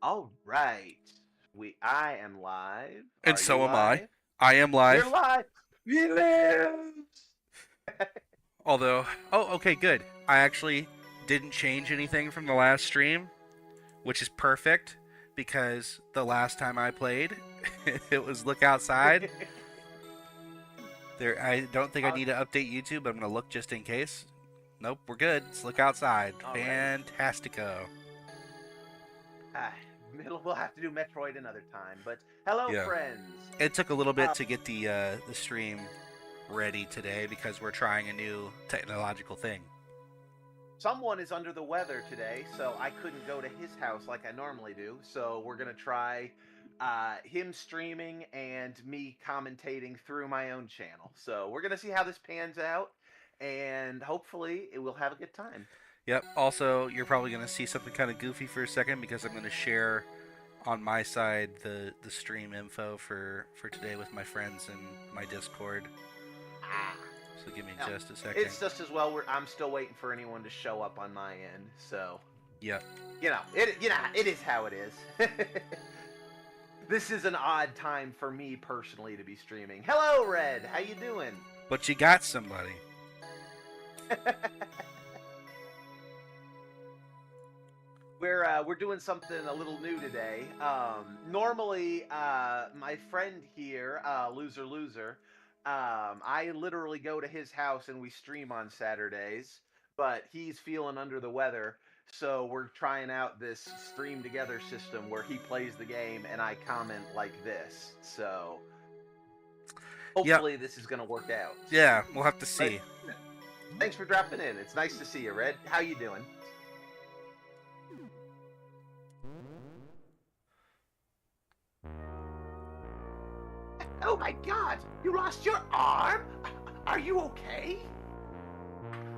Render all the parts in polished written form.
All right. I am live. And Are you so am I. live? I am You're live. live. We live. Although, okay, good. I actually didn't change anything from the last stream, which is perfect because the last time I played, it was look outside. I don't think I Uh, need to update YouTube, but I'm gonna look just in case. Nope, we're good. Let's look outside. all right. Fantastico. Ah, we'll have to do Metroid another time. But hello, Yeah. friends. It took a little bit Uh, to get the stream ready today because we're trying a new technological thing. someone is under the weather today, so I couldn't go to his house like I normally do. So we're gonna try him streaming and me commentating through my own channel. So we're gonna see how this pans out, and hopefully it will have a good time. Yep. Also, you're probably going to see something kind of goofy for a second because I'm going to share on my side the stream info for today with my friends in my Discord. Ah. So give me No, just a second. it's just as well. I'm still waiting for anyone to show up on my end. So Yep. it is how it is. This is an odd time for me personally to be streaming. Hello, Red. How you doing? But you got somebody. We're doing something a little new today. Normally, my friend here, Loser, I literally go to his house and we stream on Saturdays. But he's feeling under the weather, so we're trying out this stream together system where he plays the game and I comment like this. So Yep. hopefully this is gonna work out. Yeah, we'll have to see. But, thanks for dropping in. It's nice to see you, Red. How you doing? Oh my god! You lost your arm? Are you okay?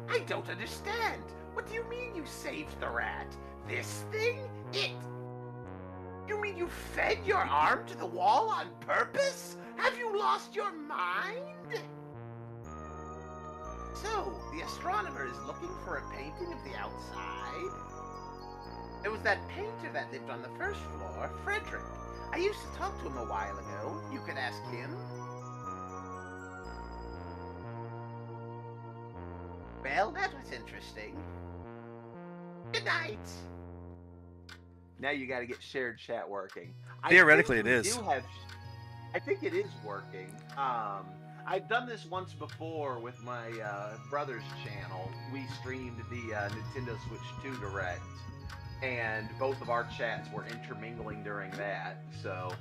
I don't understand. What do you mean you saved the rat? This thing? It? You mean you fed your arm to the wall on purpose? Have you lost your mind? So, the astronomer is looking for a painting of the outside? It was that painter that lived on the first floor, Frederick. I used to talk to him a while ago. You could ask him. Well, that was interesting. Good night. Now you got to get shared chat working. Theoretically, it is. I think it is working. I've done this once before with my brother's channel. We streamed the Nintendo Switch 2 Direct, and both of our chats were intermingling during that. So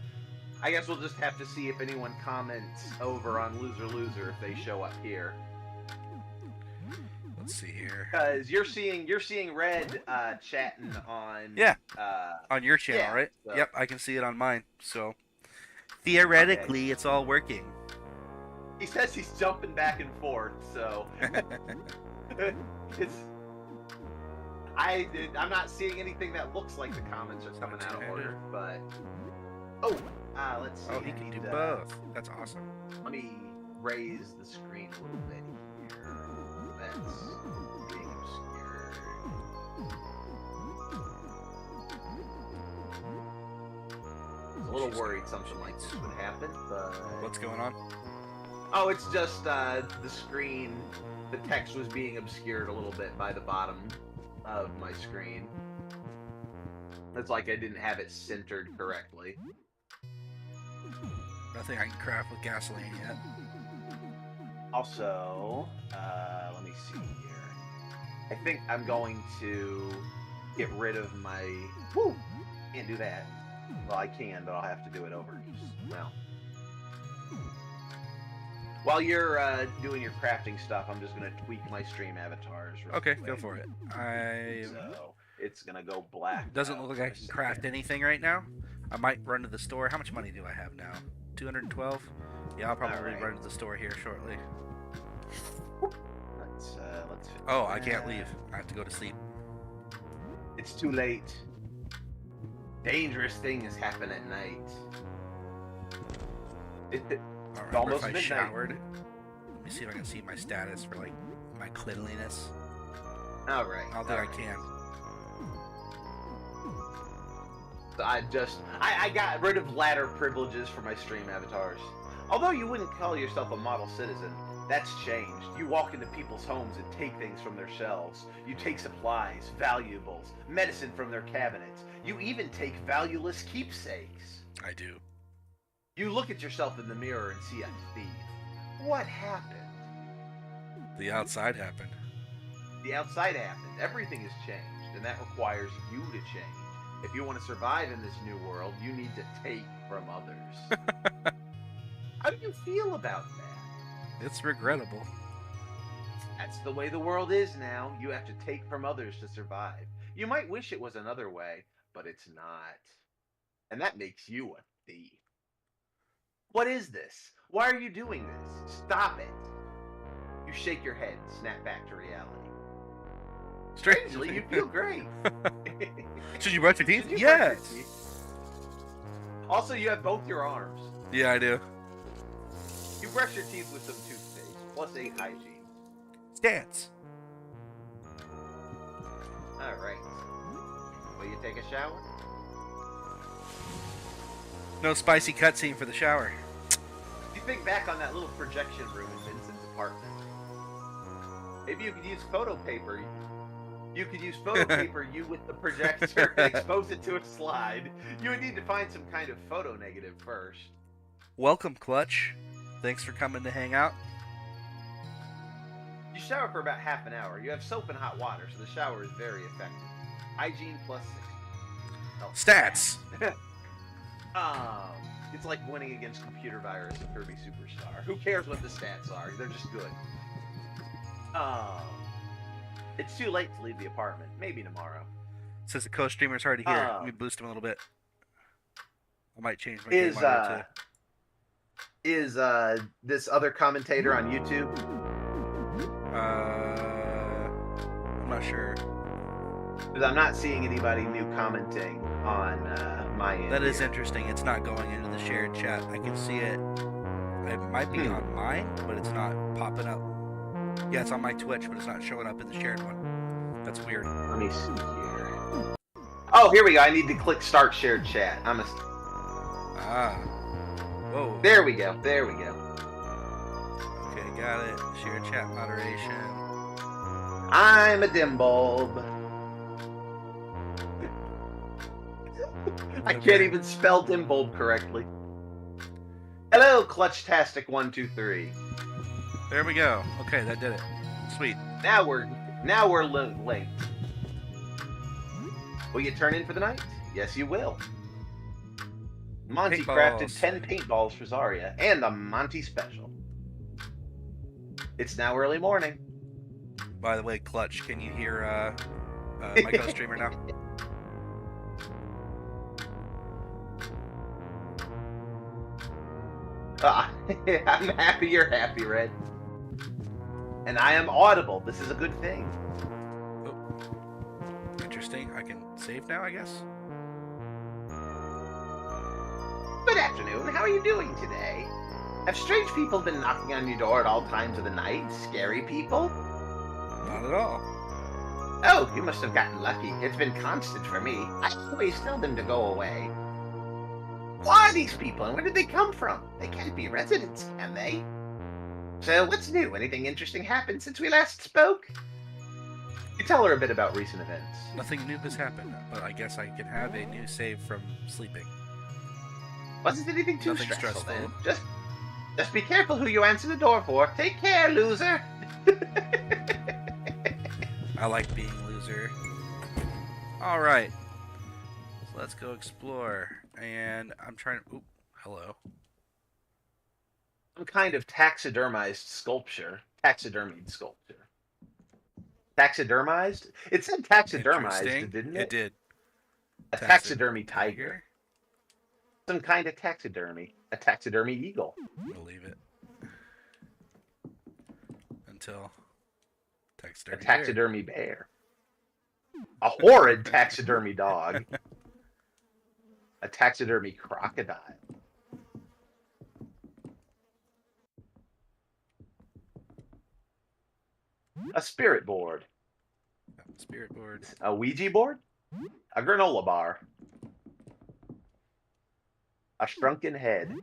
I guess we'll just have to see if anyone comments over on Loser if they show up here. Let's see here. Because you're seeing Red chatting on on your channel, yeah, right? so. Yep, I can see it on mine. So theoretically, it's all working. He says he's jumping back and forth, so I'm not seeing anything that looks like the comments are coming out of order, but let's see. Oh, he can do both. That's awesome. Let me raise the screen a little bit here. That's being obscured. I was a little worried something like this would happen, but What's going on? oh, it's just the screen. The text was being obscured a little bit by the bottom of my screen. It's like I didn't have it centered correctly. Nothing I can craft with gasoline yet. Also, let me see here. I think I'm going to get rid of my... Woo! Can't do that. Well, I can, but I'll have to do it over. Well. While you're doing your crafting stuff, I'm just going to tweak my stream avatars. Okay, go for it. So, it's going to go black. Doesn't look like I can craft anything right now. I might run to the store. How much money do I have now? 212? Yeah, I'll probably run to the store here shortly. Let's oh, I can't leave. I have to go to sleep. It's too late. Dangerous things happen at night. Alright, almost if I midnight. showered. Let me see if I can see my status for like my cleanliness. Alright. I don't think I can. I got rid of ladder privileges for my stream avatars. Although you wouldn't call yourself a model citizen, that's changed. You walk into people's homes and take things from their shelves. You take supplies, valuables, medicine from their cabinets. You even take valueless keepsakes. I do. You look at yourself in the mirror and see a thief. What happened? The outside happened. The outside happened. Everything has changed, and that requires you to change. If you want to survive in this new world, you need to take from others. How do you feel about that? It's regrettable. That's the way the world is now. You have to take from others to survive. You might wish it was another way, but it's not. And that makes you a thief. What is this? Why are you doing this? Stop it. You shake your head and snap back to reality. Strangely, you feel great. Should you brush your teeth? Yes. Also, you have both your arms. Yeah, I do. You brush your teeth with some toothpaste, plus 8 hygiene. Stance. Alright. Will you take a shower? No spicy cutscene for the shower. If you think back on that little projection room in Vincent's apartment, maybe you could use photo paper. You could use photo paper, you with the projector, and expose it to a slide. You would need to find some kind of photo negative first. Welcome, Clutch. Thanks for coming to hang out. You shower for about half an hour. You have soap and hot water, so the shower is very effective. Hygiene plus 6. Oh, Stats. It's like winning against computer virus and Kirby Superstar. Who cares what the stats are? They're just good. It's too late to leave the apartment. Maybe tomorrow. Since the co-streamer's hard to hear, let me boost him a little bit. I might change my game audio too. Is this other commentator on YouTube? I'm not sure. Because I'm not seeing anybody new commenting on my end. That is interesting. It's not going into the shared chat. I can see it. It might be on mine, but it's not popping up. Yeah, it's on my Twitch, but it's not showing up in the shared one. That's weird. Let me see here. Oh, here we go. I need to click start shared chat. Whoa. There we go. There we go. Okay, got it. Shared chat moderation. I'm a dim bulb. I can't even spell dim bulb correctly. Hello, Clutchtastic123. There we go. Okay, that did it. Sweet. Now we're linked. Will you turn in for the night? Yes, you will. Monty crafted 10 paintballs for Zarya and a Monty special. It's now early morning. By the way, Clutch, can you hear my co-streamer now? I'm happy you're happy, Red. And I am audible. This is a good thing. Oh. Interesting. I can save now, I guess. Good afternoon. How are you doing today? Have strange people been knocking on your door at all times of the night? Scary people? Not at all. Oh, you must have gotten lucky. It's been constant for me. I always tell them to go away. Who are these people and where did they come from? They can't be residents, can they? So, what's new? Anything interesting happened since we last spoke? You tell her a bit about recent events. Nothing new has happened, but I guess I can have a new save from sleeping. Wasn't anything too stressful then? Just be careful who you answer the door for. Take care, loser. I like being loser. Alright. So let's go explore. And I'm trying to... Oop, hello. Some kind of taxidermized sculpture. Taxidermied sculpture. Taxidermized? It said taxidermized, didn't it? It did. A taxidermy tiger. Some kind of taxidermy. A taxidermy eagle. We'll leave it. Until... A taxidermy bear. A horrid taxidermy dog. A taxidermy crocodile. A spirit board. Spirit board. A Ouija board. A granola bar. A shrunken head.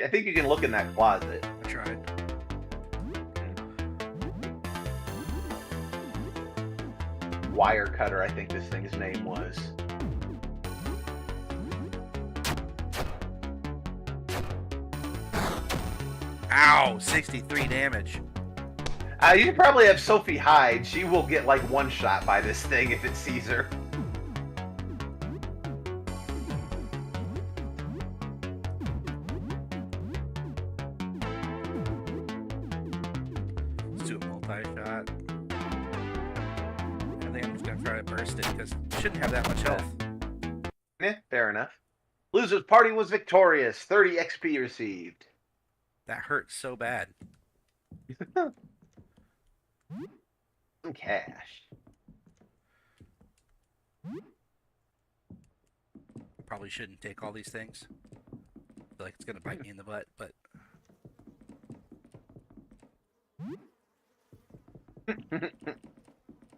I think you can look in that closet. I tried. Wire cutter, I think this thing's name was. Ow! 63 damage. You should probably have Sophie hide. She will get like one shot by this thing if it sees her. Let's do a multi-shot. I think I'm just gonna try to burst it because it shouldn't have that much health. Fair enough. Loser's party was victorious. 30 XP received. That hurts so bad. Some cash. Probably shouldn't take all these things. I feel like it's gonna bite me in the butt, but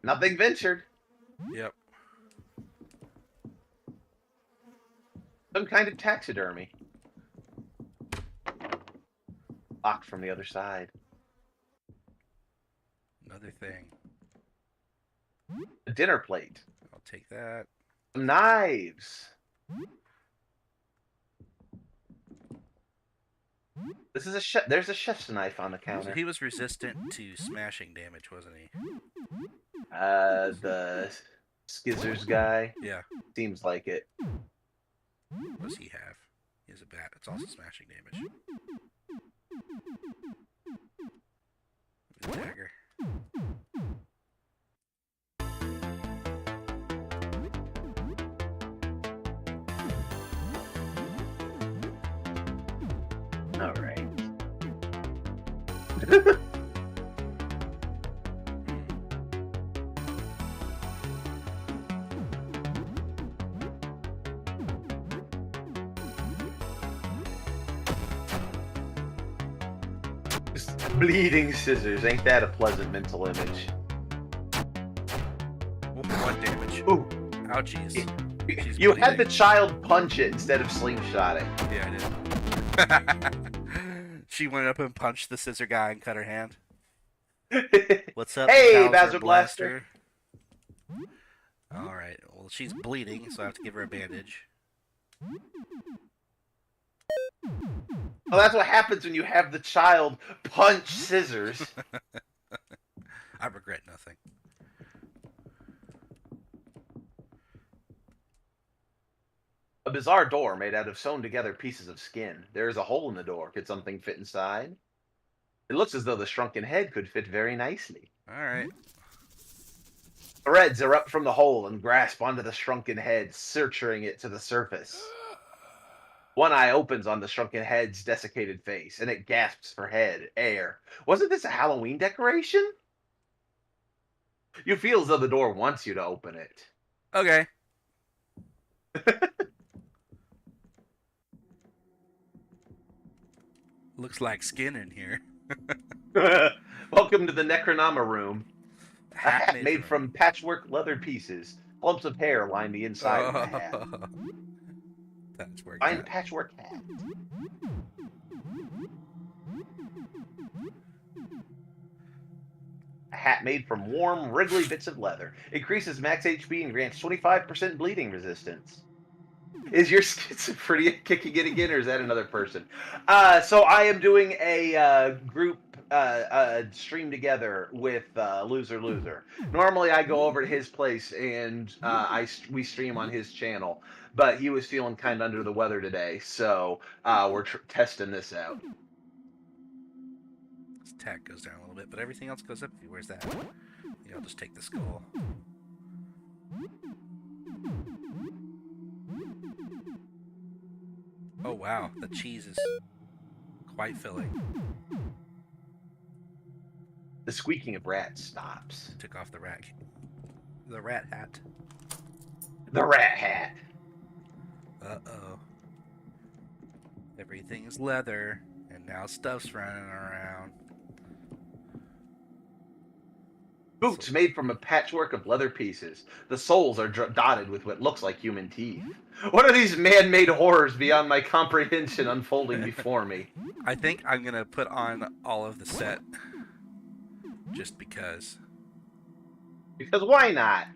Nothing ventured. yep. Some kind of taxidermy. Locked from the other side. Another thing. A dinner plate. I'll take that. Some knives. This is a chef. There's a chef's knife on the counter. He was resistant to smashing damage, wasn't he? The Skizzers guy. Yeah. Seems like it. What does he have? He has a bat. It's also smashing damage. A dagger. All right. Bleeding scissors. Ain't that a pleasant mental image? Ooh, 1 damage. Ooh. Ouchies. She's You had the bleeding. child punch it instead of slingshot it. Yeah, I did. She went up and punched the scissor guy and cut her hand. What's up, Hey, Bowser Bowser Blaster. Alright, well, she's bleeding, so I have to give her a bandage. Well, that's what happens when you have the child punch scissors. I regret nothing. A bizarre door made out of sewn together pieces of skin. There is a hole in the door. Could something fit inside? It looks as though the shrunken head could fit very nicely. Alright. Threads are up from the hole and grasp onto the shrunken head, searching it to the surface. One eye opens on the shrunken head's desiccated face, and it gasps for air. Wasn't this a Halloween decoration? You feel as though the door wants you to open it. Okay. Looks like skin in here. Welcome to the Necronama room. A hat made from from patchwork leather pieces. Clumps of hair line the inside of the hat. That's where Fine patchwork hat. A hat made from warm, wriggly bits of leather. Increases max HP and grants 25% bleeding resistance. Is your schizophrenia kicking in again, or is that another person? So I am doing a group stream together with Loser. Normally I go over to his place and we stream on his channel, but he was feeling kind of under the weather today, so we're testing this out. His attack goes down a little bit, but everything else goes up if he wears that. Yeah, I'll just take the skull. Oh wow, the cheese is quite filling. The squeaking of rats stops. Took off the rat hat. The rat hat. Uh-oh. Everything's leather, and now stuff's running around. Boots made from a patchwork of leather pieces. The soles are dotted with what looks like human teeth. What are these man-made horrors beyond my comprehension unfolding before me? I think I'm gonna put on all of the set, just because. Because why not?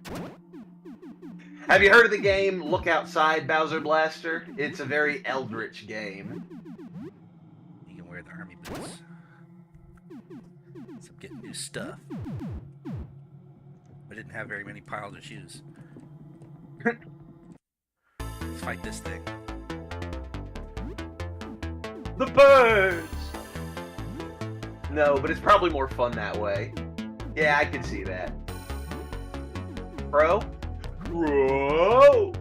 Have you heard of the game Look Outside, Bowser Blaster? It's a very eldritch game. You can wear the army boots. So I'm getting new stuff. I didn't have very many piles of shoes. Let's fight this thing. The birds! No, but it's probably more fun that way. Yeah, I can see that. Pro? Pro!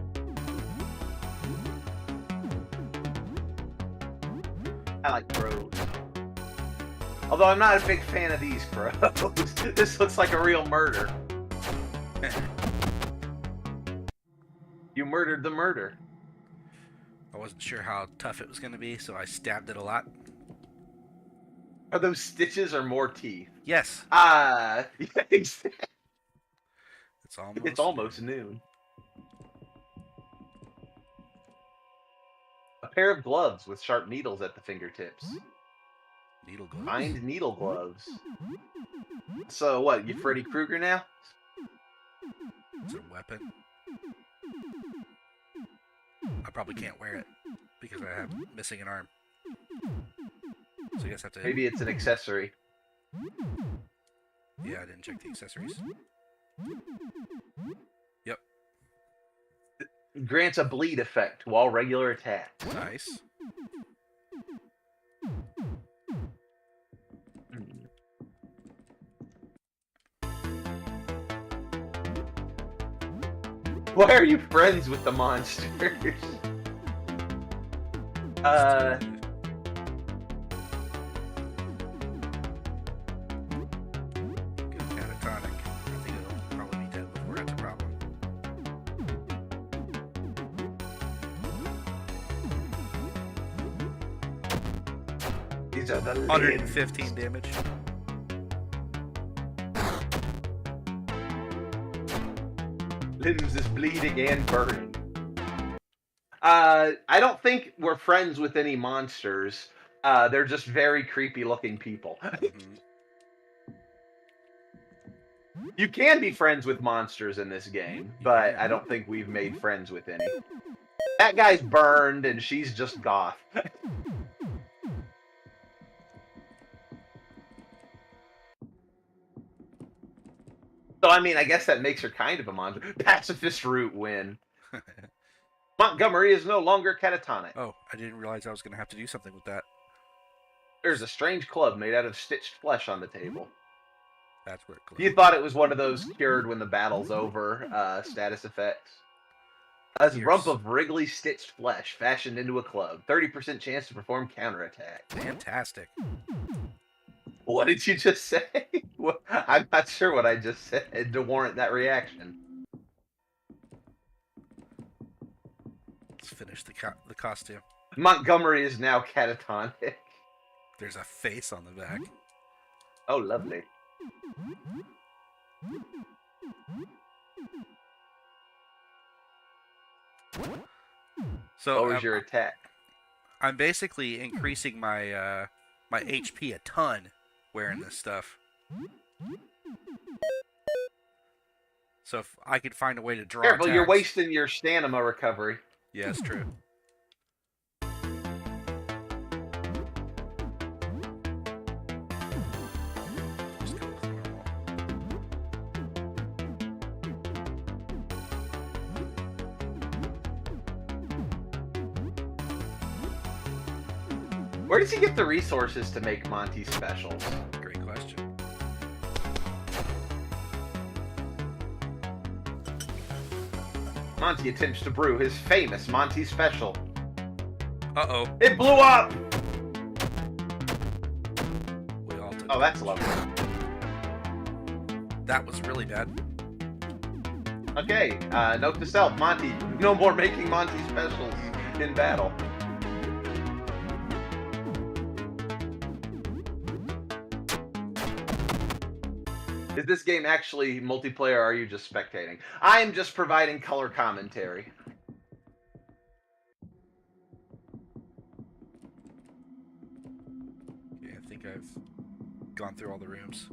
I like pros. Although I'm not a big fan of these pros. This looks like a real murder. You murdered the murder. I wasn't sure how tough it was going to be, so I stabbed it a lot. Are those stitches or more teeth? Yes. It's almost noon. A pair of gloves with sharp needles at the fingertips. Needle gloves? Find needle gloves. So what, you Freddy Krueger now? Is it a weapon? I probably can't wear it because I have missing an arm. So I guess I have to... Maybe it's an accessory. Yeah, I didn't check the accessories. Yep. Grants a bleed effect to all regular attacks. Nice. Why are you friends with the monsters? Good catatonic. I think it'll probably be dead before it's a problem. These are the 115 damage. Limbs is bleeding and burning. I don't think we're friends with any monsters. They're just very creepy looking people. You can be friends with monsters in this game, but I don't think we've made friends with any. That guy's burned and she's just goth. So, I mean, I guess that makes her kind of a monster. Pacifist root win. Montgomery is no longer catatonic. Oh, I didn't realize I was going to have to do something with that. There's a strange club made out of stitched flesh on the table. That's where it goes. You thought it was one of those cured when the battle's over status effects. A rump of wriggly stitched flesh fashioned into a club. 30% chance to perform counterattack. Fantastic. What did you just say? I'm not sure what I just said to warrant that reaction. Let's finish the costume. Montgomery is now catatonic. There's a face on the back. Oh, lovely. So what was your attack? I'm basically increasing my my HP a ton wearing this stuff. So if I could find a way to draw Careful, attacks... you're wasting your stamina recovery. Yeah, it's true. Just go with normal. Where does he get the resources to make Monty specials? Great question. Monty attempts to brew his famous Monty special. Uh-oh. It blew up! We all took Oh, that's lovely. That was really bad. Okay, note to self, Monty, no more making Monty specials in battle. Is this game actually multiplayer, or are you just spectating? I am just providing color commentary. Okay, I think I've gone through all the rooms.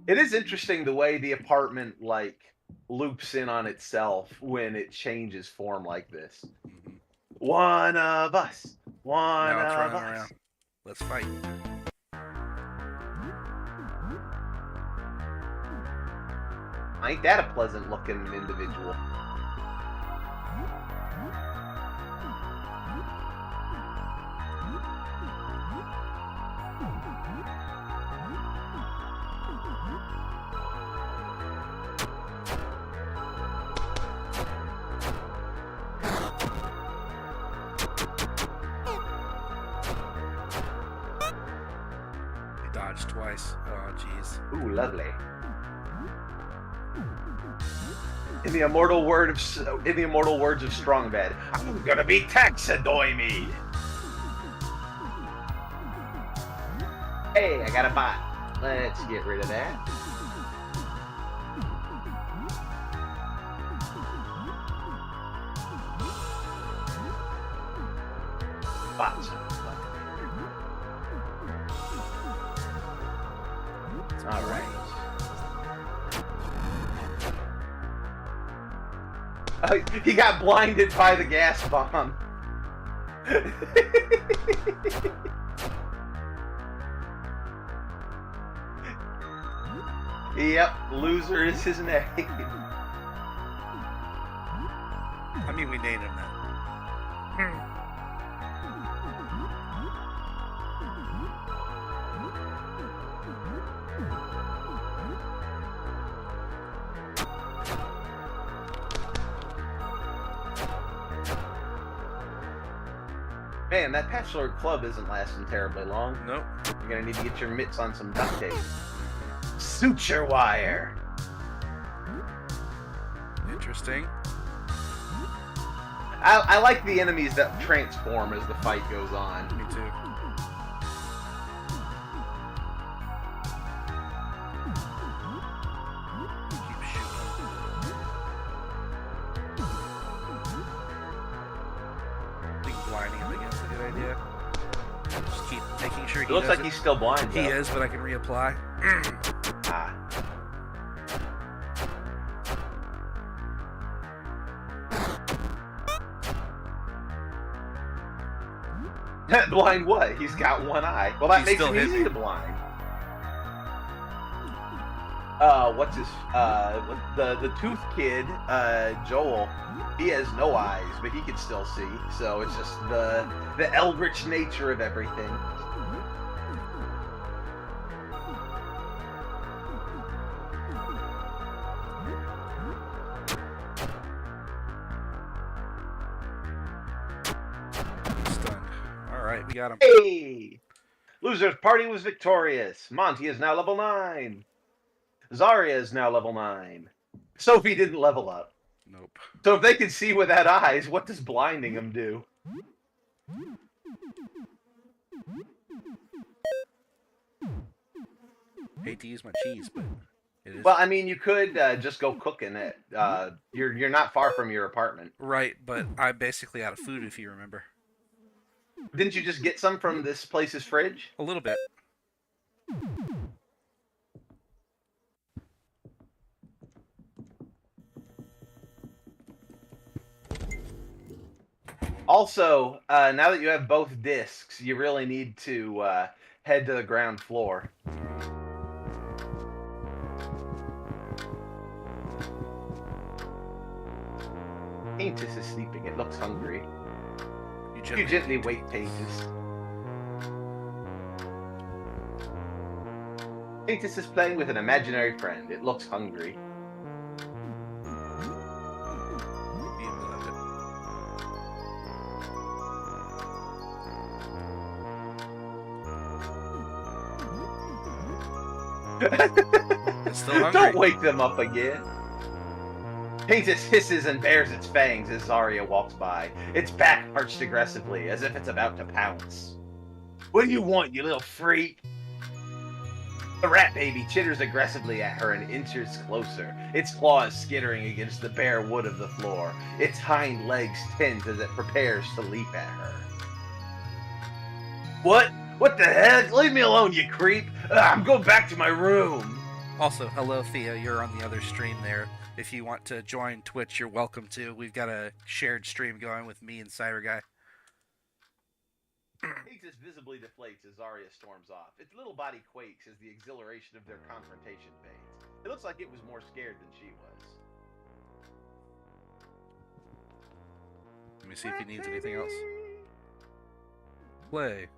It is interesting the way the apartment, like, loops in on itself when it changes form like this. Mm-hmm. One of us. One Now it's of running us. around. Let's fight. Ain't that a pleasant looking individual? He dodged twice. Oh, jeez. Ooh, lovely. In the immortal words of Strongbed, I'm gonna be taxidermied. Hey, I got a bot. Let's get rid of that. Bots. All right. He got blinded by the gas bomb. Yep, loser is his name. I mean, we named him that. Man, that Bachelor Club isn't lasting terribly long. Nope. You're gonna need to get your mitts on some duct tape. Suture wire. Interesting. I like the enemies that transform as the fight goes on. Me too. Keep shooting. I think blinding him again's a good idea. Just keep making sure he It looks does like he's still blind. He though. is, but I can reapply. Ah. Blind what? He's got one eye. Well, that He's makes still him easy hitting. to blind. What's his? The tooth kid, Joel. He has no eyes, but he can still see. So it's just the eldritch nature of everything. Stunned. Alright, we got him. Hey! Loser's party was victorious. Monty is now level 9. Zarya is now level 9. Sophie didn't level up. Nope. So if they can see without eyes, what does blinding them do? Hate to use my cheese, but it is. Well, I mean, you could just go cooking it. You're not far from your apartment. Right, but I'm basically out of food, if you remember. Didn't you just get some from this place's fridge? A little bit. Also, now that you have both discs, you really need to head to the ground floor. Paintus is sleeping. It looks hungry. You gently wake Paintus. Paintus is playing with an imaginary friend. It looks hungry. It's still hungry. Don't wake them up again. Paintus hisses and bares its fangs as Zarya walks by. Its back arched aggressively, as if it's about to pounce. What do you want, you little freak? The rat baby chitters aggressively at her and inches closer, its claws skittering against the bare wood of the floor. Its hind legs tense as it prepares to leap at her. What? What the heck? Leave me alone, you creep! I'm going back to my room! Also, hello Thea, you're on the other stream there. If you want to join Twitch, you're welcome to. We've got a shared stream going with me and Cyber Guy. Aegis visibly deflates as Zarya storms off. Its little body quakes as the exhilaration of their confrontation fades. It looks like it was more scared than she was. Let me see if he needs anything else. Play.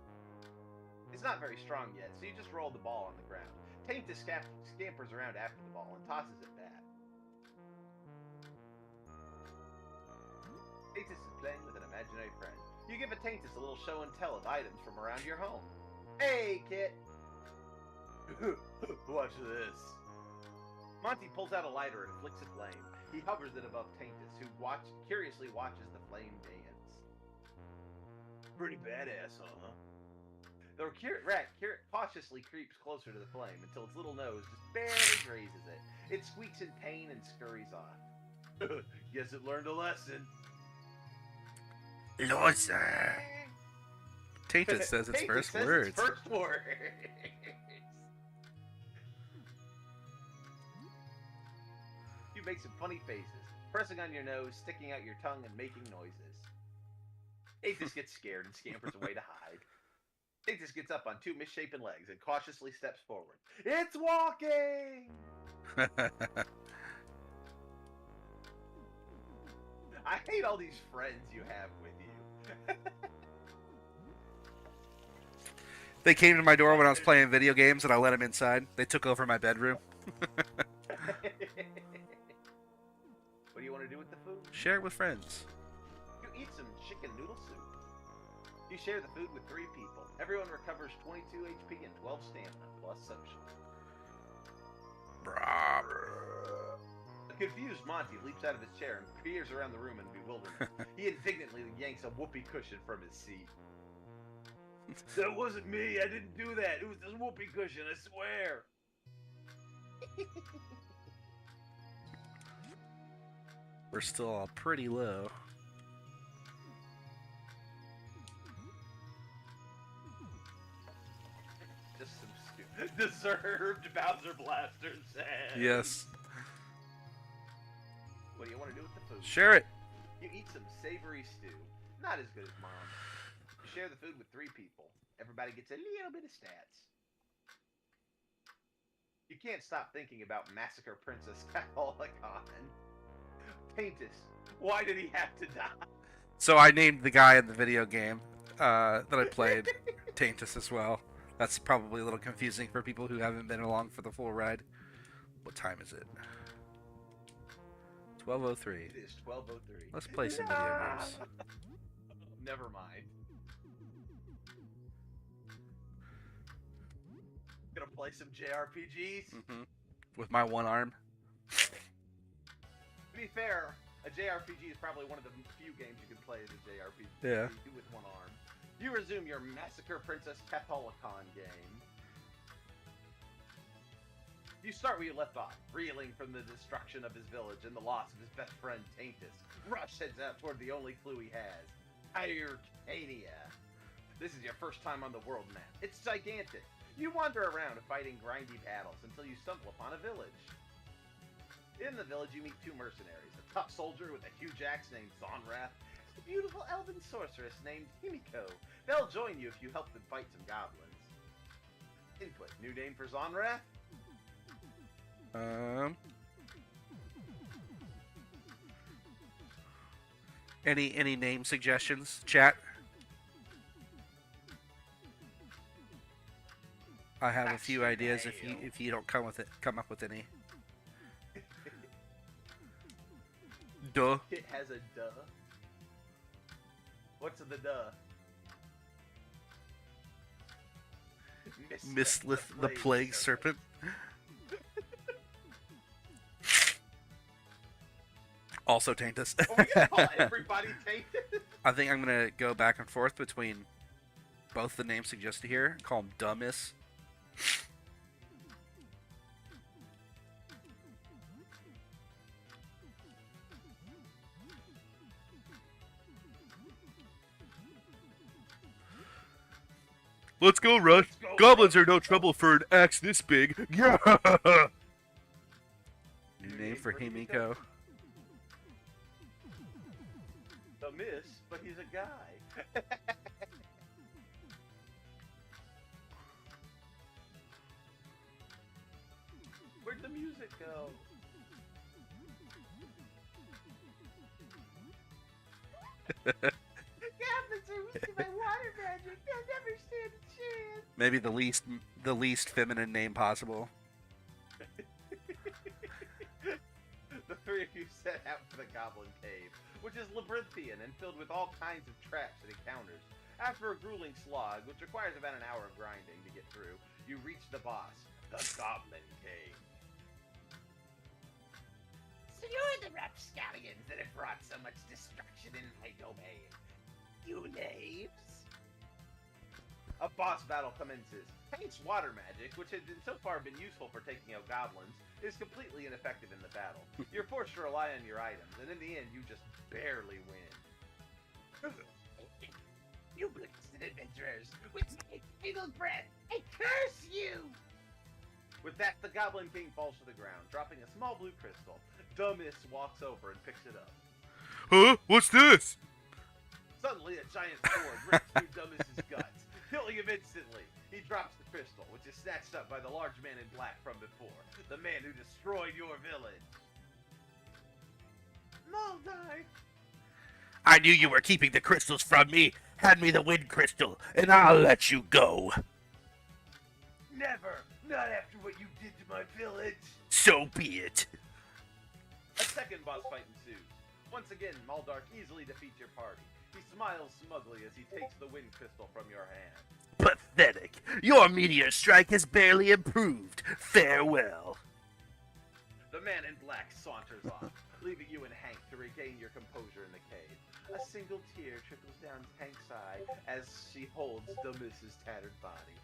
It's not very strong yet, so you just roll the ball on the ground. Taintus scampers around after the ball and tosses it back. Taintus is playing with an imaginary friend. You give a Taintus a little show and tell of items from around your home. Hey, Kit! Watch this. Monty pulls out a lighter and flicks a flame. He hovers it above Taintus, who curiously watches the flame dance. Pretty badass, huh? The rat cautiously creeps closer to the flame until its little nose just barely grazes it. It squeaks in pain and scurries off. Guess it learned a lesson. Loser. Taintus says its first words. You make some funny faces, pressing on your nose, sticking out your tongue, and making noises. Taintus gets scared and scampers away to hide. Taintus gets up on two misshapen legs and cautiously steps forward. It's walking! I hate all these friends you have with you. They came to my door when I was playing video games and I let them inside. They took over my bedroom. What do you want to do with the food? Share it with friends. You eat some chicken noodle soup. You share the food with 3 people. Everyone recovers 22 HP and 12 stamina, plus social. A confused Monty leaps out of his chair and peers around the room in bewilderment. He indignantly yanks a whoopee cushion from his seat. That wasn't me. I didn't do that. It was this whoopee cushion, I swear. We're still all pretty low. Just some stupid deserved Bowser Blaster sad. Yes. What do you want to do with the food? Share it. You eat some savory stew. Not as good as Mom. You share the food with 3 people. Everybody gets a little bit of stats. You can't stop thinking about Massacre Princess Catholic-Con. Taintus, why did he have to die? So I named the guy in the video game that I played Taintus as well. That's probably a little confusing for people who haven't been along for the full ride. What time is it? 12:03. It is 12:03. Let's play some video games. Never mind. Gonna play some JRPGs? With my one arm. To be fair, a JRPG is probably one of the few games you can play as a JRPG. Yeah. With one arm. You resume your Massacre Princess Catholic-Con game. You start where you left off, reeling from the destruction of his village and the loss of his best friend Taintus. Rush heads out toward the only clue he has, Hyrcania. This is your first time on the world map. It's gigantic. You wander around fighting grindy battles until you stumble upon a village. In the village, you meet 2 mercenaries, a tough soldier with a huge axe named Zonrath, and a beautiful elven sorceress named Himiko. They'll join you if you help them fight some goblins. Input, new name for Zonrath? Any name suggestions, chat? I have a few ideas if you don't come up with any. Duh. It has a duh. What's the duh? Mistlith the Plague Serpent. Also Taintus. Are we gonna call everybody Taintus? I think I'm gonna go back and forth between both the names suggested here. Call them Dummiss. Let's go, Rush. Let's go, Goblins Rush. are no trouble for an axe this big. Yeah. New name for Himiko. The miss, but he's a guy. Where'd the music go? Goblins are weak to my water magic. They'll never stand a chance. Maybe the least feminine name possible. The three of you set out for the Goblin Cave, which is labyrinthian and filled with all kinds of traps and encounters. After a grueling slog, which requires about an hour of grinding to get through, you reach the boss, the Goblin Cave. So you're the rapscallions that have brought so much destruction in my domain. You knaves! A boss battle commences. Paint's water magic, which had so far been useful for taking out goblins, is completely ineffective in the battle. You're forced to rely on your items, and in the end, you just barely win. You blasted adventurers! With my fatal breath, I curse you! With that, the Goblin King falls to the ground, dropping a small blue crystal. Dummus walks over and picks it up. Huh? What's this? Suddenly, a giant sword rips through Dummus's guts, killing him instantly. He drops the crystal, which is snatched up by the large man in black from before, the man who destroyed your village. Moldar! I knew you were keeping the crystals from me. Hand me the wind crystal, and I'll let you go. Never! Not after what you did to my village! So be it. A second boss fight ensues. Once again, Maldark easily defeats your party. He smiles smugly as he takes the wind crystal from your hand. Pathetic. Your meteor strike has barely improved. Farewell. The man in black saunters off, leaving you and Hank to regain your composure in the cave. A single tear trickles down Hank's eye as she holds Dummus's tattered body.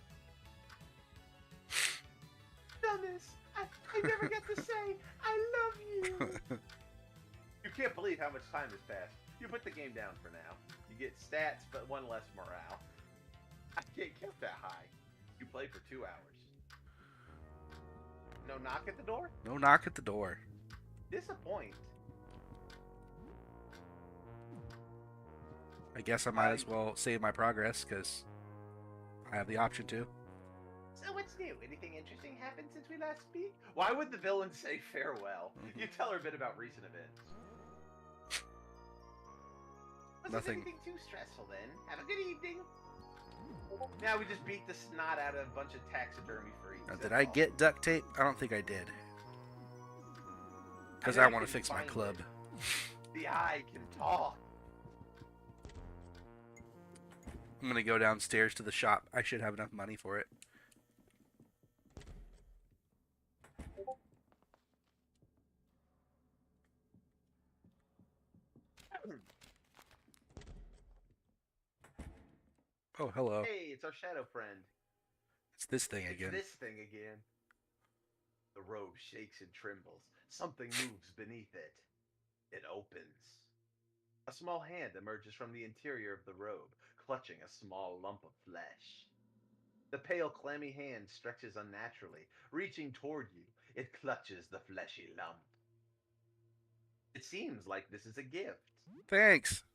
Dummus, I never get to say I love you. You can't believe how much time has passed. You put the game down for now. You get stats, but one less morale. I can't get that high. You play for 2 hours. No knock at the door? No knock at the door. Disappoint. I guess I might as well save my progress, because I have the option to. So what's new? Anything interesting happened since we last speak? Why would the villain say farewell? Mm-hmm. You tell her a bit about recent events. Nothing. Anything too stressful then. Have a good evening. Now we just beat the snot out of a bunch of taxidermy freaks. Now, did I get duct tape? I don't think I did. Because I want to fix my club. The eye can talk. I'm going to go downstairs to the shop. I should have enough money for it. Oh, hello. Hey, it's our shadow friend. It's this thing again. It's this thing again. The robe shakes and trembles. Something moves beneath it. It opens. A small hand emerges from the interior of the robe, clutching a small lump of flesh. The pale, clammy hand stretches unnaturally. Reaching toward you, it clutches the fleshy lump. It seems like this is a gift. Thanks.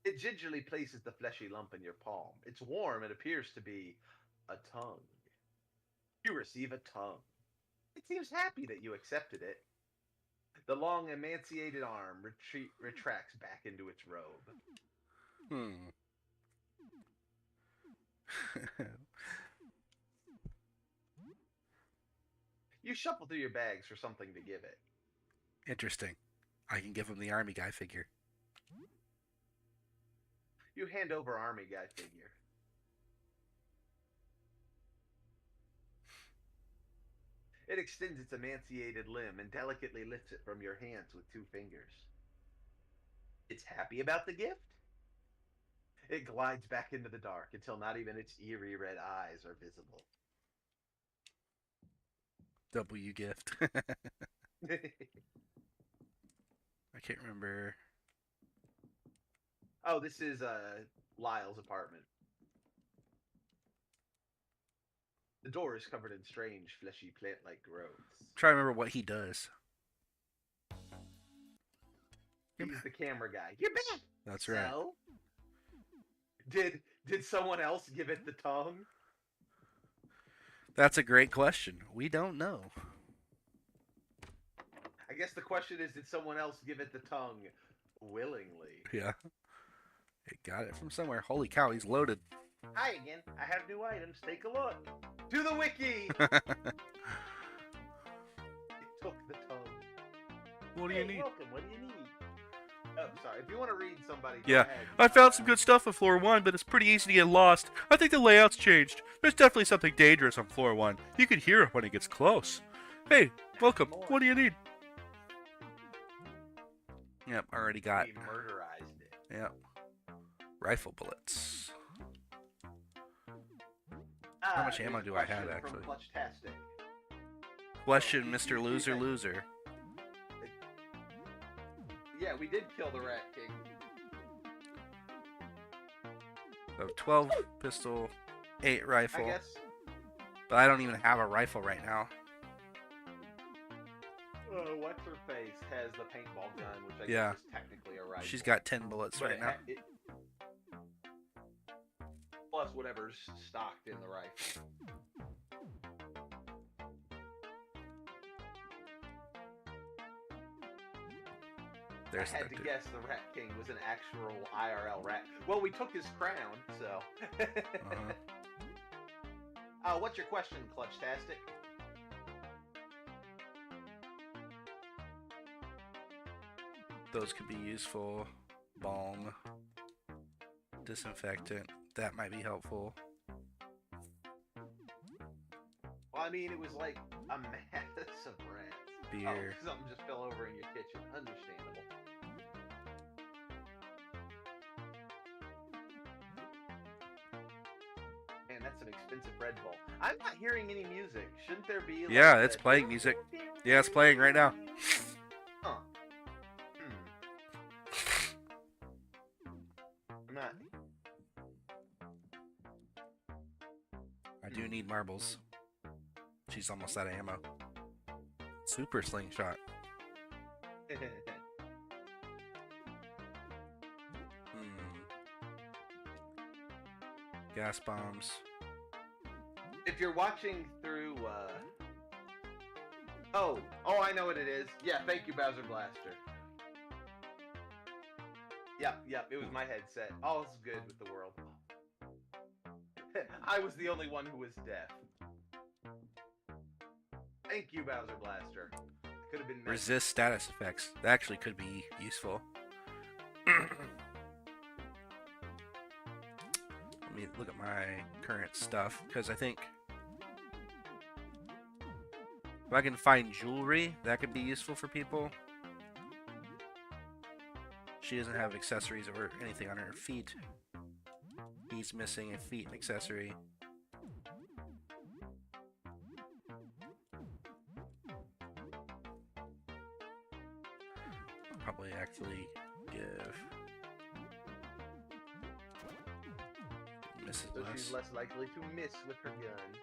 It gingerly places the fleshy lump in your palm. It's warm and appears to be a tongue. You receive a tongue. It seems happy that you accepted it. The long, emaciated arm retracts back into its robe. You shuffle through your bags for something to give it. Interesting. I can give him the army guy figure. You hand over army guy figure. It extends its emaciated limb and delicately lifts it from your hands with 2 fingers. It's happy about the gift. It glides back into the dark until not even its eerie red eyes are visible. W gift. I can't remember. Oh, this is Lyle's apartment. The door is covered in strange, fleshy plant-like growths. Try to remember what he does. He's the camera guy. You're back. That's right. So, did someone else give it the tongue? That's a great question. We don't know. I guess the question is, did someone else give it the tongue willingly? Yeah. He got it from somewhere. Holy cow, he's loaded. Hi again. I have new items. Take a look. To the wiki. It took the tongue. What do you need? Welcome. What do you need? Oh, sorry. If you want to read somebody, go Yeah. ahead. I found some good stuff on floor 1, but it's pretty easy to get lost. I think the layout's changed. There's definitely something dangerous on floor 1. You can hear it when it gets close. Hey, welcome. What do you need? Yep, already got. We murderized it. Yep. Rifle bullets. How much ammo do I have, actually? Clutch-tastic. Question, Mr. Loser Loser. Yeah, we did kill the Rat King. So 12 pistol, 8 rifle. I guess. But I don't even have a rifle right now. What's her face has the paintball gun, which I Yeah. guess is technically a rifle. She's got 10 bullets But right now. Plus whatever's stocked in the rifle. There's I had to guess the Rat King was an actual IRL rat. Well, we took his crown, so. What's your question, Clutch-tastic? Those could be useful. Balm. Disinfectant. That might be helpful. Well, I mean, it was like a mass of rats. Beer. Oh, something just fell over in your kitchen. Understandable. Man, that's an expensive Red Bull. I'm not hearing any music. Shouldn't there be? Like, Yeah, it's playing music. Yeah, it's playing right now. Huh. I'm not. I do need marbles. She's almost out of ammo. Super slingshot. Gas bombs. If you're watching through, Oh, I know what it is. Yeah, thank you, Bowser Blaster. Yep, it was my headset. All's good with the world. I was the only one who was deaf. Thank you, Bowser Blaster. Could have been nice. Resist status effects. That actually could be useful. Let me look at my current stuff, because I think if I can find jewelry, that could be useful for people. She doesn't have accessories or anything on her feet. He's missing a feet accessory. I'll probably actually give Mrs. So Less. she's less likely to miss with her gun.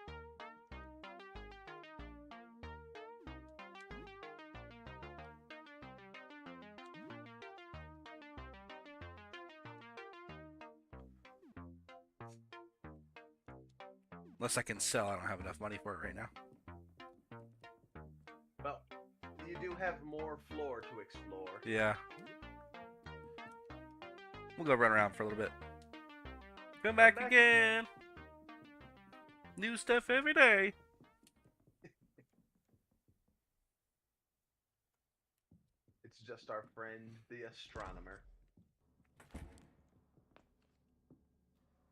Unless I can sell, I don't have enough money for it right now. Well, you do have more floor to explore. Yeah. We'll go run around for a little bit. Come back again! New stuff every day! It's just our friend, the astronomer.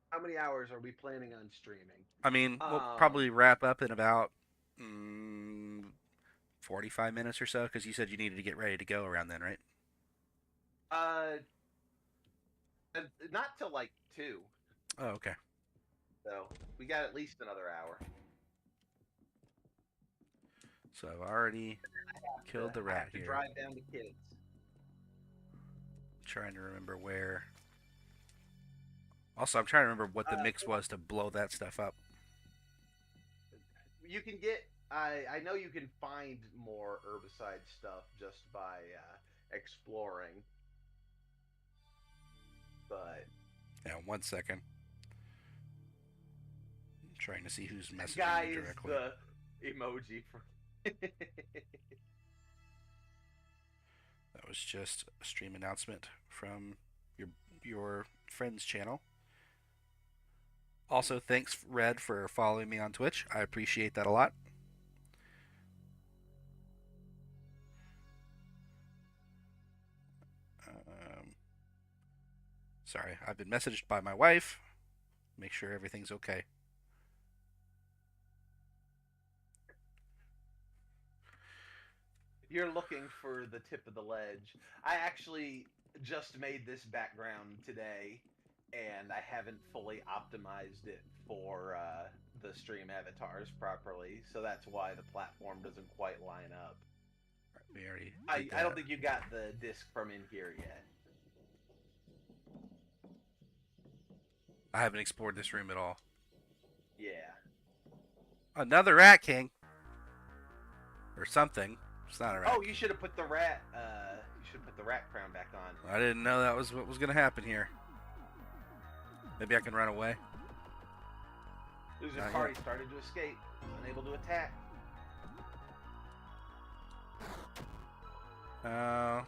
How many hours are we planning on streaming? I mean, we'll probably wrap up in about 45 minutes or so, because you said you needed to get ready to go around then, right? Not till like 2. Oh, okay. So, we got at least another hour. So I've already killed the rat here. Drive down to kids. Trying to remember where. Also, I'm trying to remember what the mix was to blow that stuff up. you can get. I know you can find more herbicide stuff just by exploring, but Yeah, 1 second. I'm trying to see who's that messaging guy me is directly. the emoji for. That was just a stream announcement from your friend's channel. Also, thanks Red for following me on Twitch. I appreciate that a lot. Sorry, I've been messaged by my wife. Make sure everything's okay. You're looking for the tip of the ledge. I actually just made this background today, and I haven't fully optimized it for the stream avatars properly, so that's why the platform doesn't quite line up. We already I don't think you got the disc from in here yet. I haven't explored this room at all. Yeah. Another Rat King. Or something. It's not a rat. Oh, you should have put the rat. You should put the rat crown back on. I didn't know that was what was going to happen here. Maybe I can run away. Loser party started to escape, unable to attack. Oh.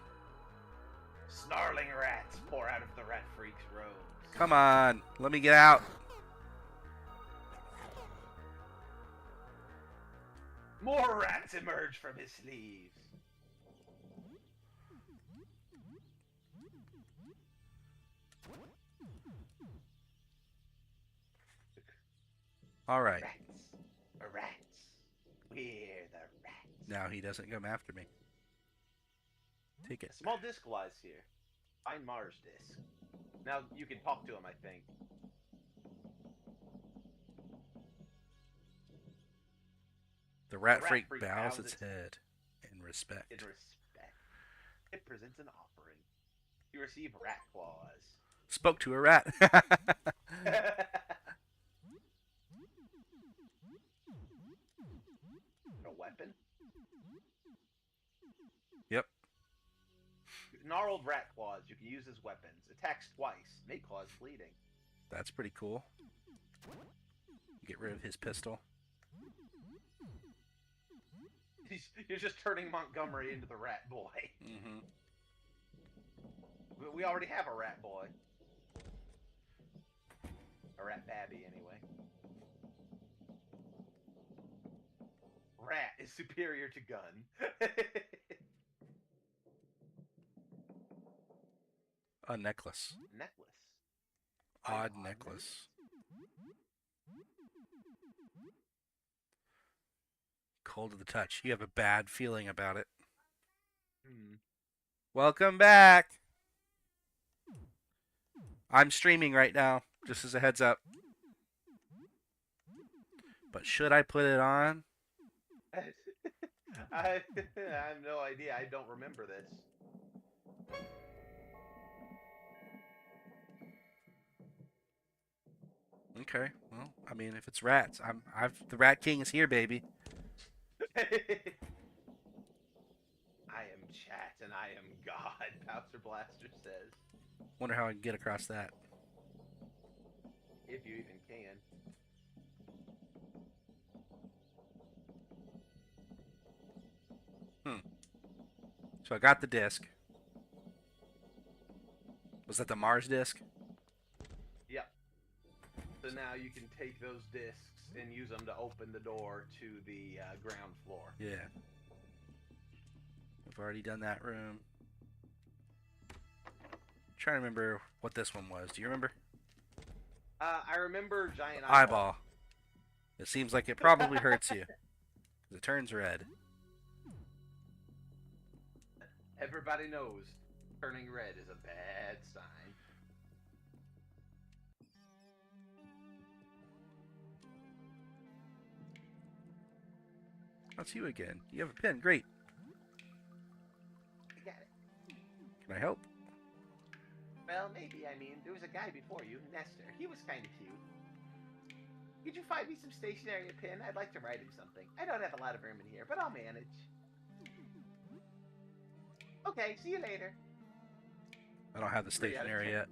Snarling rats pour out of the rat freak's robes. Come on, let me get out. More rats emerge from his sleeves. All right. Rats. We're the rats. Now he doesn't come after me. Take it. A small disc lies here. Find Mars disc. Now you can talk to him, I think. The rat freak bows its head in respect. It presents an offering. You receive rat claws. Spoke to a rat. A weapon? Yep. Gnarled rat claws you can use as weapons. Attacks twice. May cause bleeding. That's pretty cool. Get rid of his pistol. You're just turning Montgomery into the rat boy. Mm-hmm. We already have a rat boy. A rat babby, anyway. Rat is superior to gun. A necklace. Necklace. Odd necklace. Cold to the touch. You have a bad feeling about it. Welcome back. I'm streaming right now, just as a heads up. But should I put it on? I have no idea. I don't remember this. Okay. Well, I mean, if it's rats, the Rat King is here, baby. I am chat and I am God, Bowser Blaster says. Wonder how I can get across that. If you even can. So I got the disc. Was that the Mars disc? Yep. So now you can take those discs and use them to open the door to the ground floor. Yeah. I've already done that room. Trying to remember what this one was. Do you remember? I remember giant eyeball. It seems like it probably hurts you. It turns red. Everybody knows turning red is a bad sign. That's you again. You have a pen. Great. I got it. Can I help? Well, maybe. I mean, there was a guy before you, Nestor. He was kind of cute. Could you find me some stationery and pen? I'd like to write him something. I don't have a lot of room in here, but I'll manage. Okay, see you later. I don't have the 3 out of stationery 10. yet.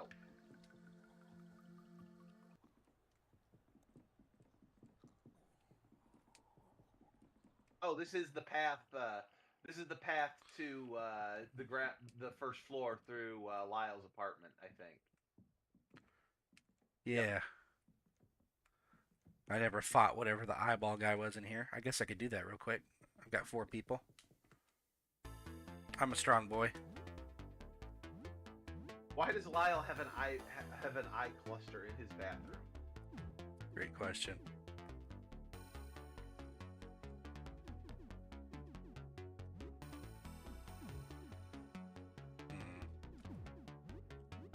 Oh. Oh, this is the path. This is the path to the first floor through Lyle's apartment, I think. Yeah. Yep. I never fought whatever the eyeball guy was in here. I guess I could do that real quick. I've got 4 people. I'm a strong boy. Why does Lyle have an eye cluster in his bathroom? Great question.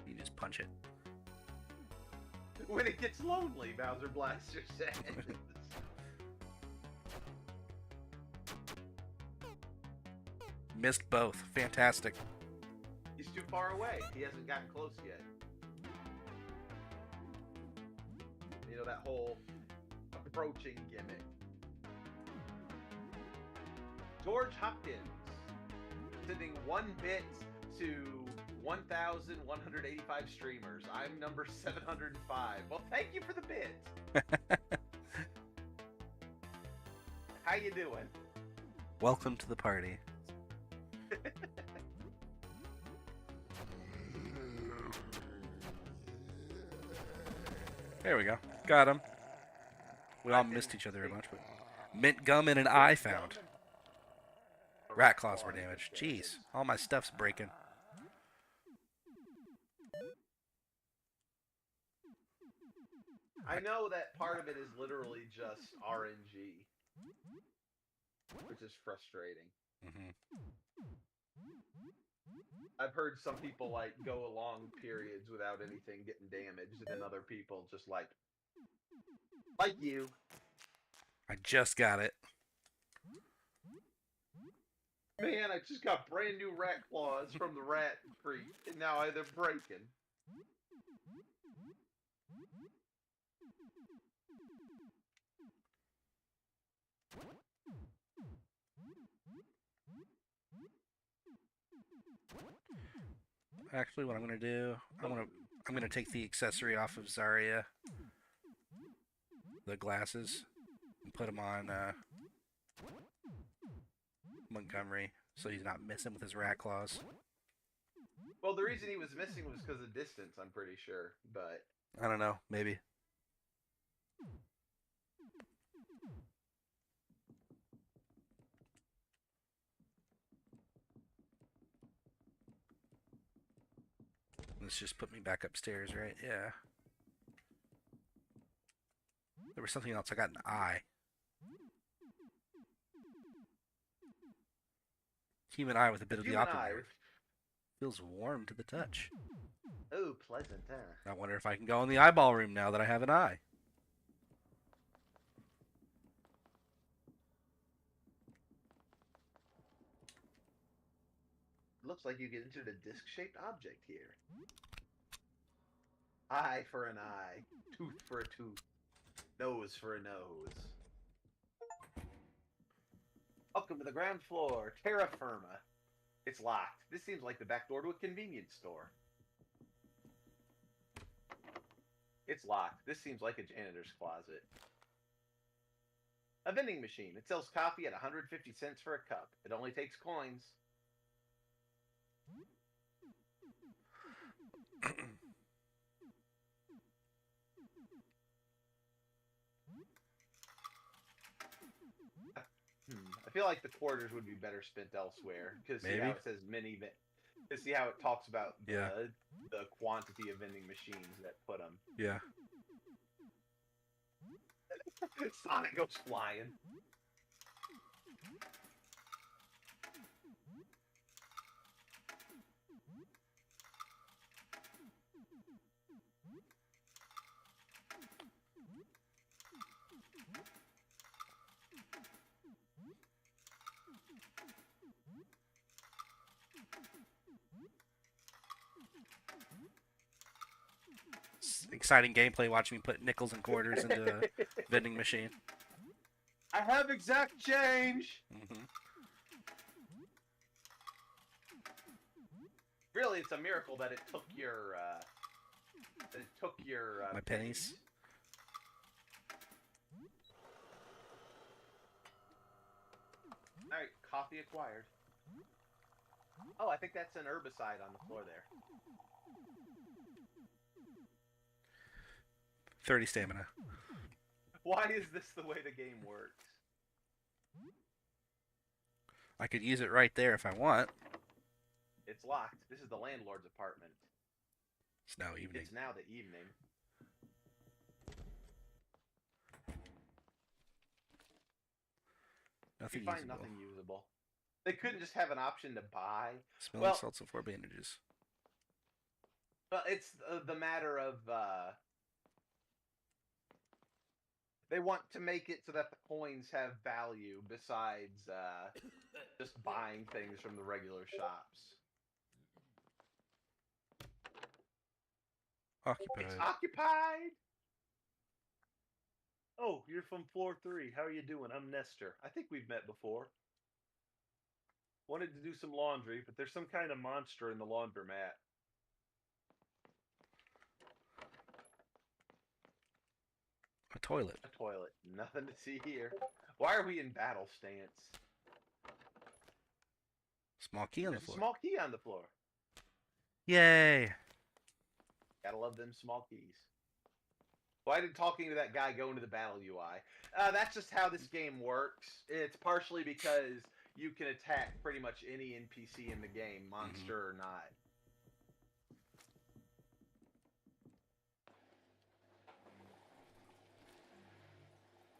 You just punch it. When it gets lonely, Bowser Blaster says. Missed both. Fantastic. He's too far away. He hasn't gotten close yet. You know, that whole approaching gimmick. George Hopkins sending 1 bit to 1,185 streamers. I'm number 705. Well, thank you for the bit. How you doing? Welcome to the party. There we go. Got him. We all missed each other a bunch, but mint gum and an eye found. Rat claws were damaged. Jeez, all my stuff's breaking. I know that part of it is literally just RNG, which is frustrating. I've heard some people like go along periods without anything getting damaged, and then other people just like you. I just got it. Man, I just got brand new rat claws from the rat freak, and now they're breaking. Actually, what I'm gonna do, I'm gonna take the accessory off of Zarya, the glasses, and put them on Montgomery, so he's not messing with his rat claws. Well, the reason he was missing was because of distance, I'm pretty sure, but I don't know, maybe. This just put me back upstairs, right? Yeah. There was something else. I got an eye. Human eye with a bit of the opera. Feels warm to the touch. Oh, pleasant, huh? I wonder if I can go in the eyeball room now that I have an eye. Looks like you get into a disc-shaped object here. Eye for an eye, tooth for a tooth, nose for a nose. Welcome to the ground floor, terra firma. It's locked. This seems like the back door to a convenience store. It's locked. This seems like a janitor's closet. A vending machine. It sells coffee at 150 cents for a cup. It only takes coins. I feel like the quarters would be better spent elsewhere, because see how it says mini. See how it talks about the quantity of vending machines that put them. Yeah. Sonic goes flying. exciting gameplay watching me put nickels and quarters into a vending machine. I have exact change. Mm-hmm. Really, it's a miracle that it took your My pennies. All right, coffee acquired. Oh, I think that's an herbicide on the floor there. 30 stamina. Why is this the way the game works? I could use it right there if I want. It's locked. This is the landlord's apartment. It's now evening. It's now the evening. Nothing You find usable. nothing usable. They couldn't just have an option to buy. Smelling salts and 4 bandages. Well, it's the matter of they want to make it so that the coins have value besides just buying things from the regular shops. Occupied. It's occupied. Oh, you're from floor 3. How are you doing? I'm Nestor. I think we've met before. Wanted to do some laundry, but there's some kind of monster in the laundromat. A toilet. A toilet. Nothing to see here. Why are we in battle stance? Small key on the There's a floor. small key on the floor. Yay! Gotta love them small keys. Why did talking to that guy go into the battle UI? That's just how this game works. It's partially because you can attack pretty much any NPC in the game, monster or not.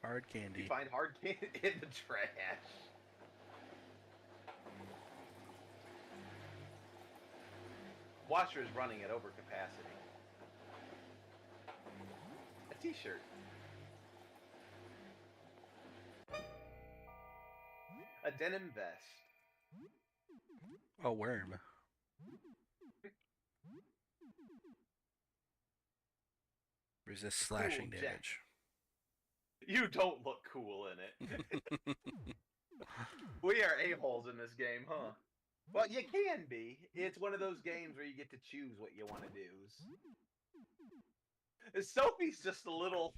Hard candy. You find hard candy in the trash. Washer is running at overcapacity. A t-shirt. A denim vest. A worm. Resist slashing Cool, damage. You don't look cool in it. We are a-holes in this game, huh? Well, you can be. It's one of those games where you get to choose what you want to do. Sophie's just a little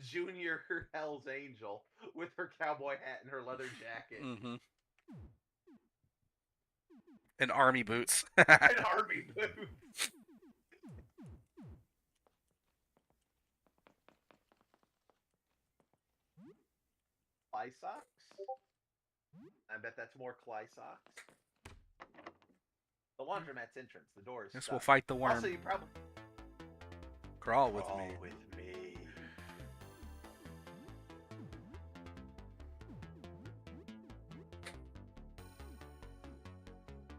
junior Hell's Angel with her cowboy hat and her leather jacket. Mm-hmm. And army boots. And army boots. Fly socks? I bet that's more Cly socks. The laundromat's entrance. The door is Guess stuck. we'll fight the worm. Also, you probably Crawl with Crawl me. with me.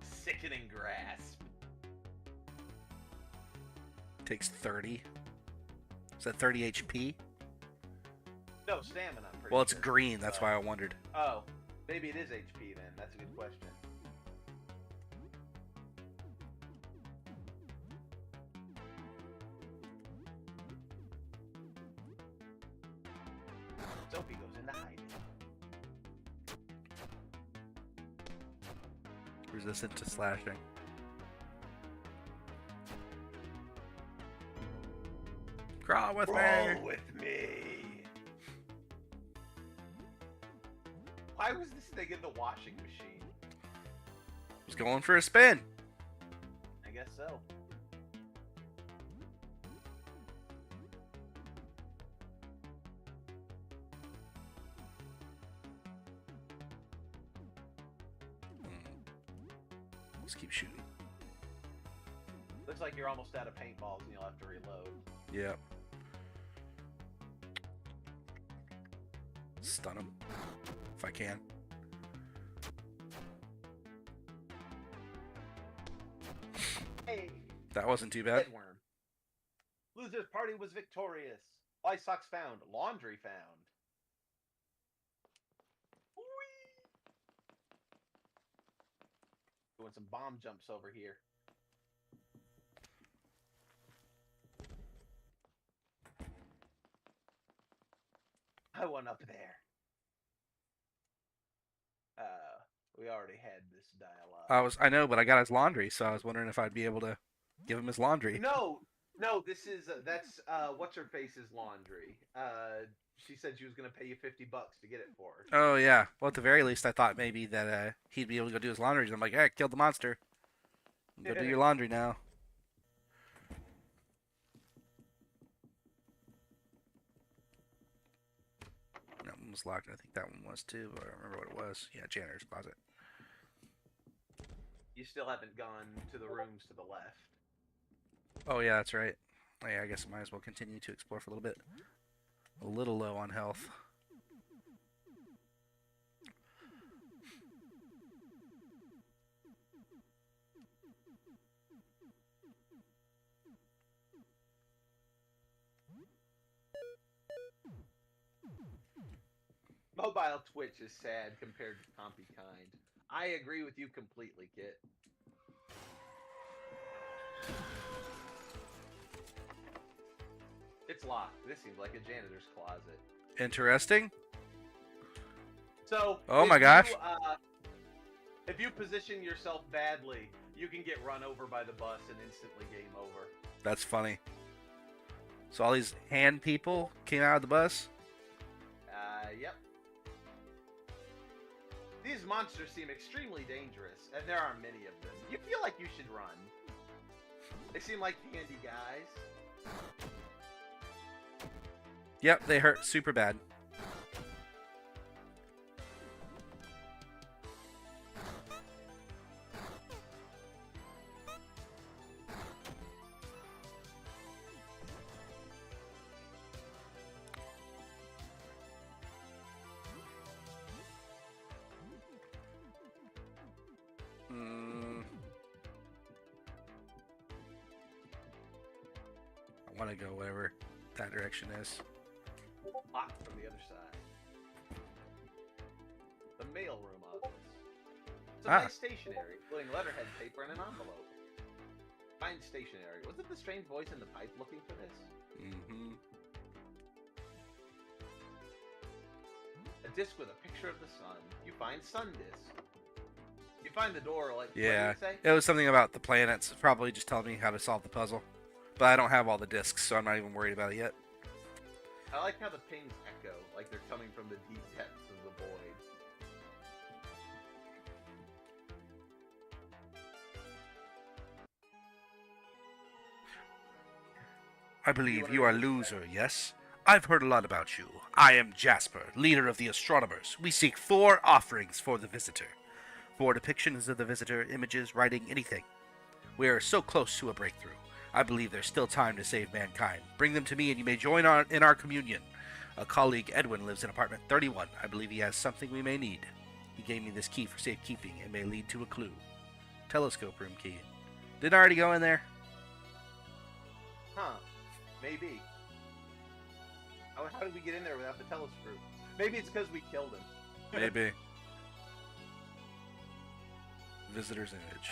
Sickening grasp. Takes 30. Is that 30 HP? No, stamina, I'm pretty Well, it's sure. green. That's why I wondered. Oh, maybe it is HP then. That's a good question. Sophie goes into hiding. Resistant to slashing. Crawl with me. Roll with me. Why was this thing in the washing machine? Was going for a spin. I guess so. Let's keep shooting. Looks like you're almost out of paintballs and you'll have to reload. Yep. Stun him. If I can. Hey! That wasn't too bad. Headworm. Loser's party was victorious. Fly socks found. Laundry found. Whee! Doing some bomb jumps over here. buy one up there. We already had this dialogue. I know, but I got his laundry, so I was wondering if I'd be able to give him his laundry. No, no, this is that's what's her face's laundry. She said she was gonna pay you $50 to get it for her. Oh yeah. Well, at the very least, I thought maybe that he'd be able to go do his laundry. I'm like, hey, I killed the monster. Go do your laundry now. That one was locked. I think that one was too, but I don't remember what it was. Yeah, janitor's closet. You still haven't gone to the rooms to the left. Oh yeah, that's right. Oh, yeah, I guess I might as well continue to explore for a little bit. A little low on health. Mobile Twitch is sad compared to Compy Kind. I agree with you completely, Kit. It's locked. This seems like a janitor's closet. Interesting. So, oh my gosh. If you position yourself badly, you can get run over by the bus and instantly game over. That's funny. So all these hand people came out of the bus? Yep. These monsters seem extremely dangerous, and there are many of them. You feel like you should run. They seem like handy guys. Yep, they hurt super bad. I want to go wherever that direction is. Locked from the other side. The mailroom office. It's a nice stationery, including letterhead paper and an envelope. Find stationery. Was it the strange voice in the pipe looking for this? Mm-hmm. A disc with a picture of the sun. You find sun disc. You find the door, like, yeah, what did it say? It was something about the planets. Probably just telling me how to solve the puzzle. But I don't have all the discs, so I'm not even worried about it yet. I like how the pings echo, like they're coming from the deep depths of the void. I believe you are a loser, yes? I've heard a lot about you. I am Jasper, leader of the astronomers. We seek 4 offerings for the visitor. 4 depictions of the visitor, images, writing, anything. We are so close to a breakthrough. I believe there's still time to save mankind. Bring them to me and you may join in our communion. A colleague, Edwin, lives in apartment 31. I believe he has something we may need. He gave me this key for safekeeping. It may lead to a clue. Telescope room key. Didn't I already go in there? Huh. Maybe. How did we get in there without the telescope? Maybe it's because we killed him. Maybe. Visitor's image.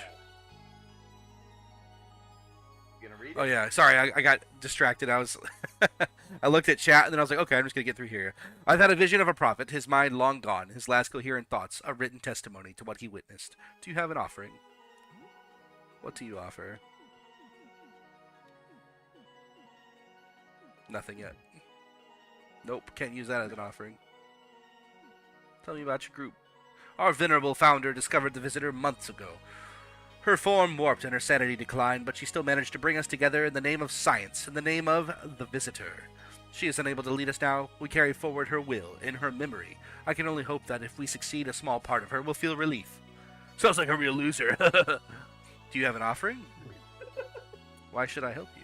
You gonna read it? Oh yeah, sorry, I got distracted. I was, I looked at chat and then I was like, okay, I'm just gonna get through here. I've had a vision of a prophet, his mind long gone, his last coherent thoughts, a written testimony to what he witnessed. Do you have an offering? What do you offer? Nothing yet. Nope, can't use that as an offering. Tell me about your group. Our venerable founder discovered the visitor months ago. Her form warped and her sanity declined, but she still managed to bring us together in the name of science, in the name of the visitor. She is unable to lead us now. We carry forward her will, in her memory. I can only hope that if we succeed, a small part of her will feel relief. Sounds like a real loser. Do you have an offering? Why should I help you?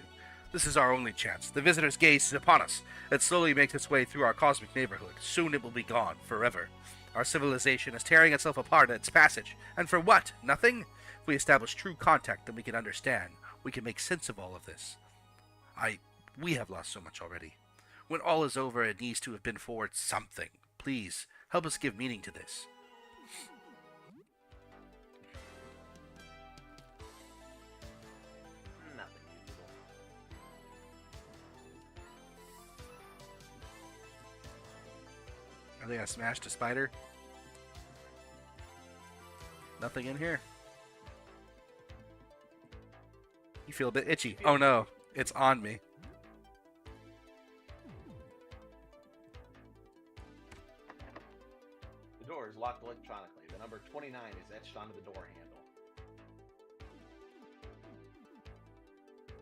This is our only chance. The visitor's gaze is upon us. It slowly makes its way through our cosmic neighborhood. Soon it will be gone, forever. Our civilization is tearing itself apart in its passage. And for what? Nothing? If we establish true contact, then we can understand. We can make sense of all of this. We have lost so much already. When all is over, it needs to have been for something. Please, help us give meaning to this. Nothing useful. I think I smashed a spider. Nothing in here. You feel a bit itchy. Oh no, it's on me. The door is locked electronically. The number 29 is etched onto the door handle.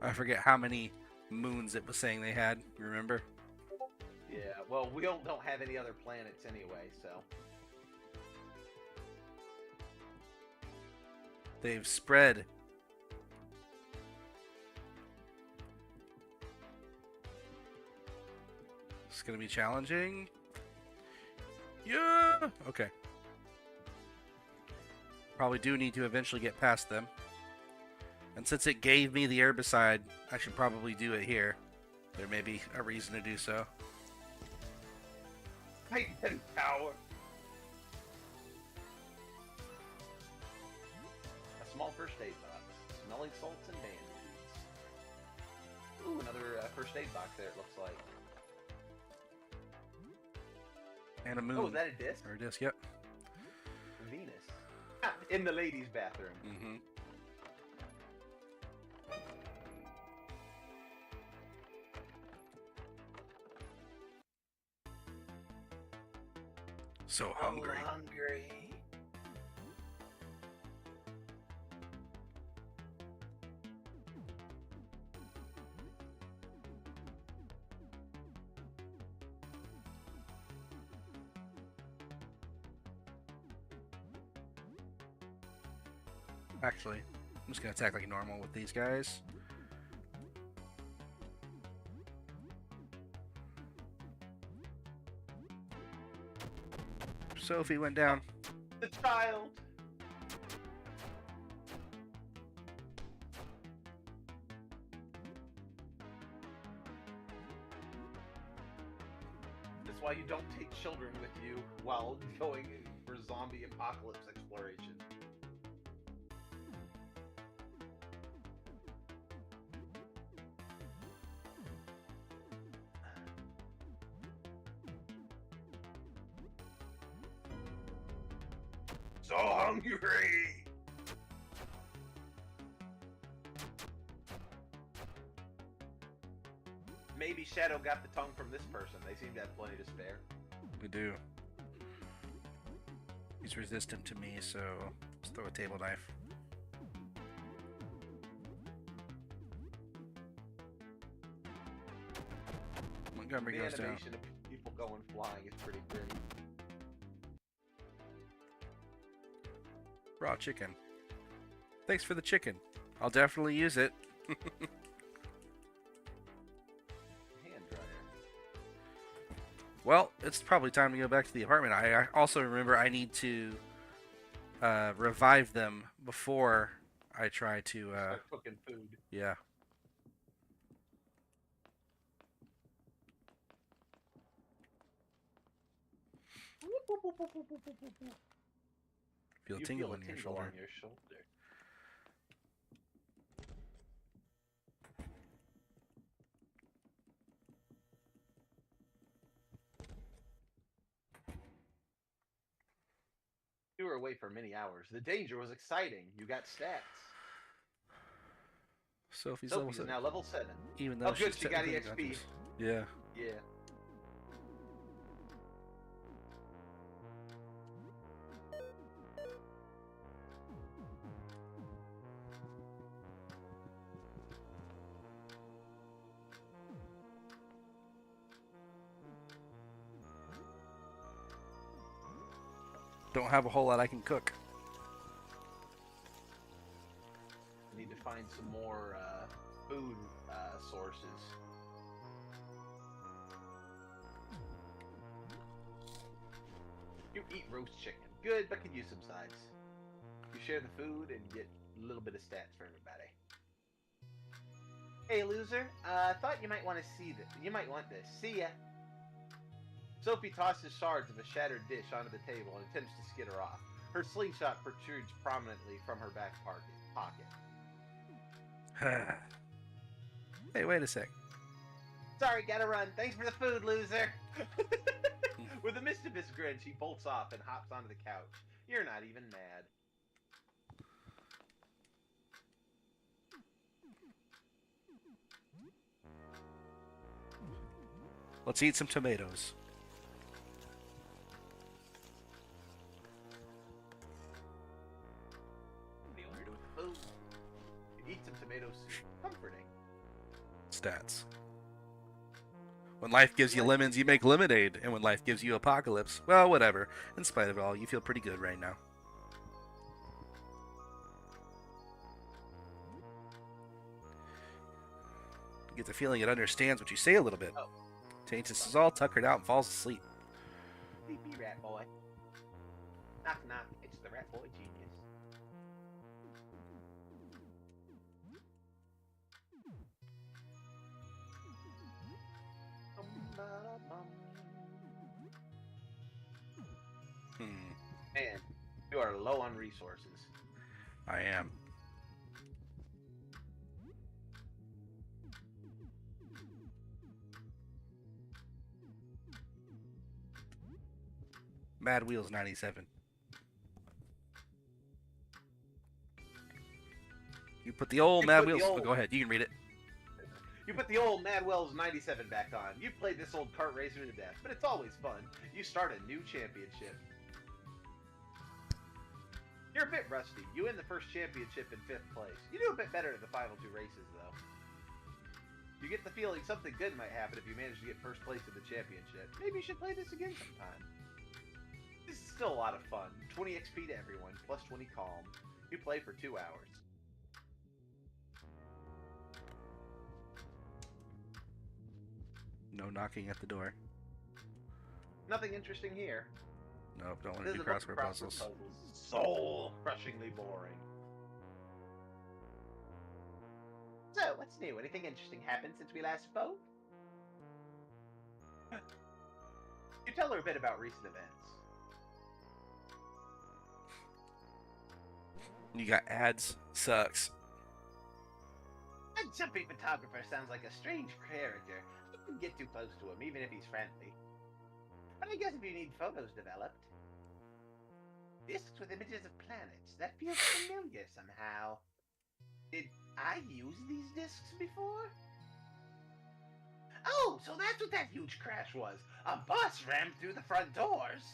I forget how many moons it was saying they had. Remember? Yeah, well, we don't have any other planets anyway, so... They've spread. It's gonna be challenging. Yeah! Okay. Probably do need to eventually get past them. And since it gave me the herbicide, I should probably do it here. There may be a reason to do so. Titan Tower! A small first aid box. Smelling salts and band-aids. Ooh, another first aid box there, it looks like. And a moon. Oh, is that a disc? Or a disc, yep. Venus. Ah, in the ladies' bathroom. Mm-hmm. So hungry. Oh, hungry. Actually, I'm just gonna attack like normal with these guys. Sophie went down. The child. That's why you don't take children with you while going for zombie apocalypse exploration. So hungry! Maybe Shadow got the tongue from this person. They seem to have plenty to spare. We do. He's resistant to me, so let's throw a table knife. Montgomery The goes down. animation of people going flying is pretty great. Raw chicken. Thanks for the chicken. I'll definitely use it. Hand dryer. Well, it's probably time to go back to the apartment. I also remember I need to revive them before I try to... Start cooking food. Yeah. Feel a tingle on your shoulder. You were away for many hours. The danger was exciting. You got stats. Sophie's Sophie's now level 7. Even though Oh, good, she's she got technically EXP. Yeah. Yeah. Don't have a whole lot I can cook. Need to find some more food sources. You eat roast chicken. Good, but could use some sides. You share the food and get a little bit of stats for everybody. Hey, loser. Thought you might want to see this. You might want this. See ya. Sophie tosses shards of a shattered dish onto the table and attempts to skitter off. Her slingshot protrudes prominently from her back pocket. Hey, wait a sec. Sorry, gotta run. Thanks for the food, loser. With a mischievous grin, she bolts off and hops onto the couch. You're not even mad. Let's eat some tomatoes. Feeling with the food. You eat some tomato soup. Comforting. Stats. When life gives you lemons, you make lemonade. And when life gives you apocalypse, well, whatever. In spite of it all, you feel pretty good right now. You get the feeling it understands what you say a little bit. Oh. Taintus is all tuckered out and falls asleep. Sleepy rat boy. Knock knock, it's the rat boy genius. Man, you are low on resources. I am. Mad Wheels 97. You put the old Mad Wheels. Oh, go ahead, you can read it. You put the old Mad Wells 97 back on. You've played this old kart racer to death, but it's always fun. You start a new championship. You're a bit rusty. You win the first championship in 5th place. You do a bit better at the final 2 races, though. You get the feeling something good might happen if you manage to get 1st place in the championship. Maybe you should play this again sometime. This is still a lot of fun. 20 XP to everyone, plus 20 calm. You play for 2 hours. No knocking at the door. Nothing interesting here. Nope, don't want to do crossword puzzles. Soul-crushingly boring. So, what's new? Anything interesting happened since we last spoke? You tell her a bit about recent events. You got ads. Sucks. A jumpy photographer sounds like a strange character. I wouldn't get too close to him, even if he's friendly. But I guess if you need photos developed... Discs with images of planets. That feels familiar somehow. Did I use these discs before? Oh, so that's what that huge crash was. A bus rammed through the front doors.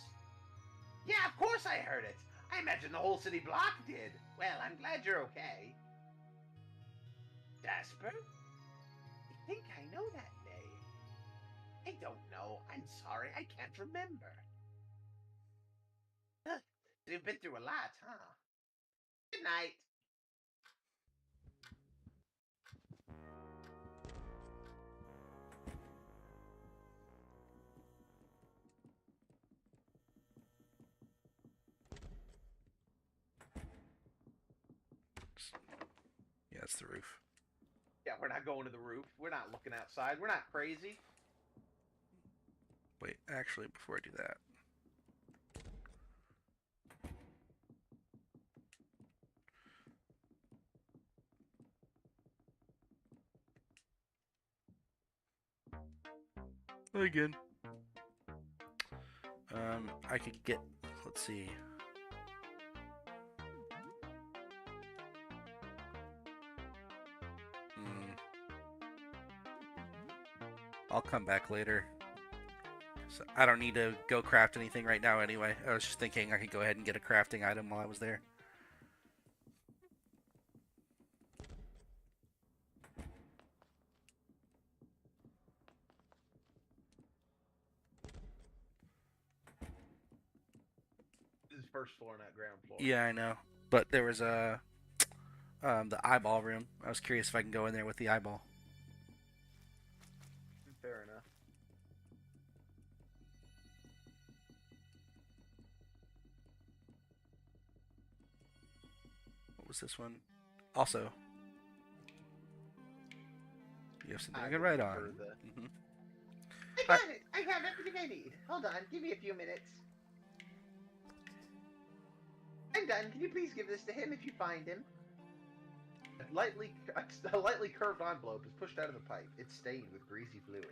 Yeah, of course I heard it. I imagine the whole city block did. Well, I'm glad you're okay. Jasper? I think I know that name. I don't know. I'm sorry. I can't remember. You've been through a lot, huh? Good night. Yeah, it's the roof. Yeah, we're not going to the roof. We're not looking outside. We're not crazy. Wait, actually, before I do that. Again. I could get, let's see. I'll come back later. So I don't need to go craft anything right now anyway. I was just thinking I could go ahead and get a crafting item while I was there. This is first floor, not ground floor. Yeah, I know. But there was a the eyeball room. I was curious if I can go in there with the eyeball. Fair enough. What was this one? Also, you have something I can write on. Mm-hmm. I got it! I have everything I need. Hold on, give me a few minutes. I'm done. Can you please give this to him if you find him? A lightly curved envelope is pushed out of the pipe. It's stained with greasy fluid.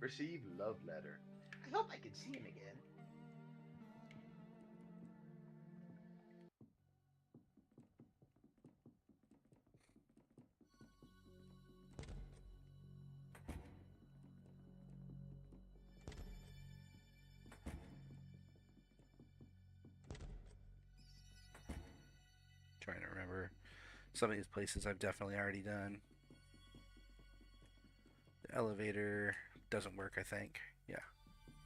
Receive love letter. I hope I can see him again. Trying to remember. Some of these places I've definitely already done. The elevator doesn't work, I think. Yeah.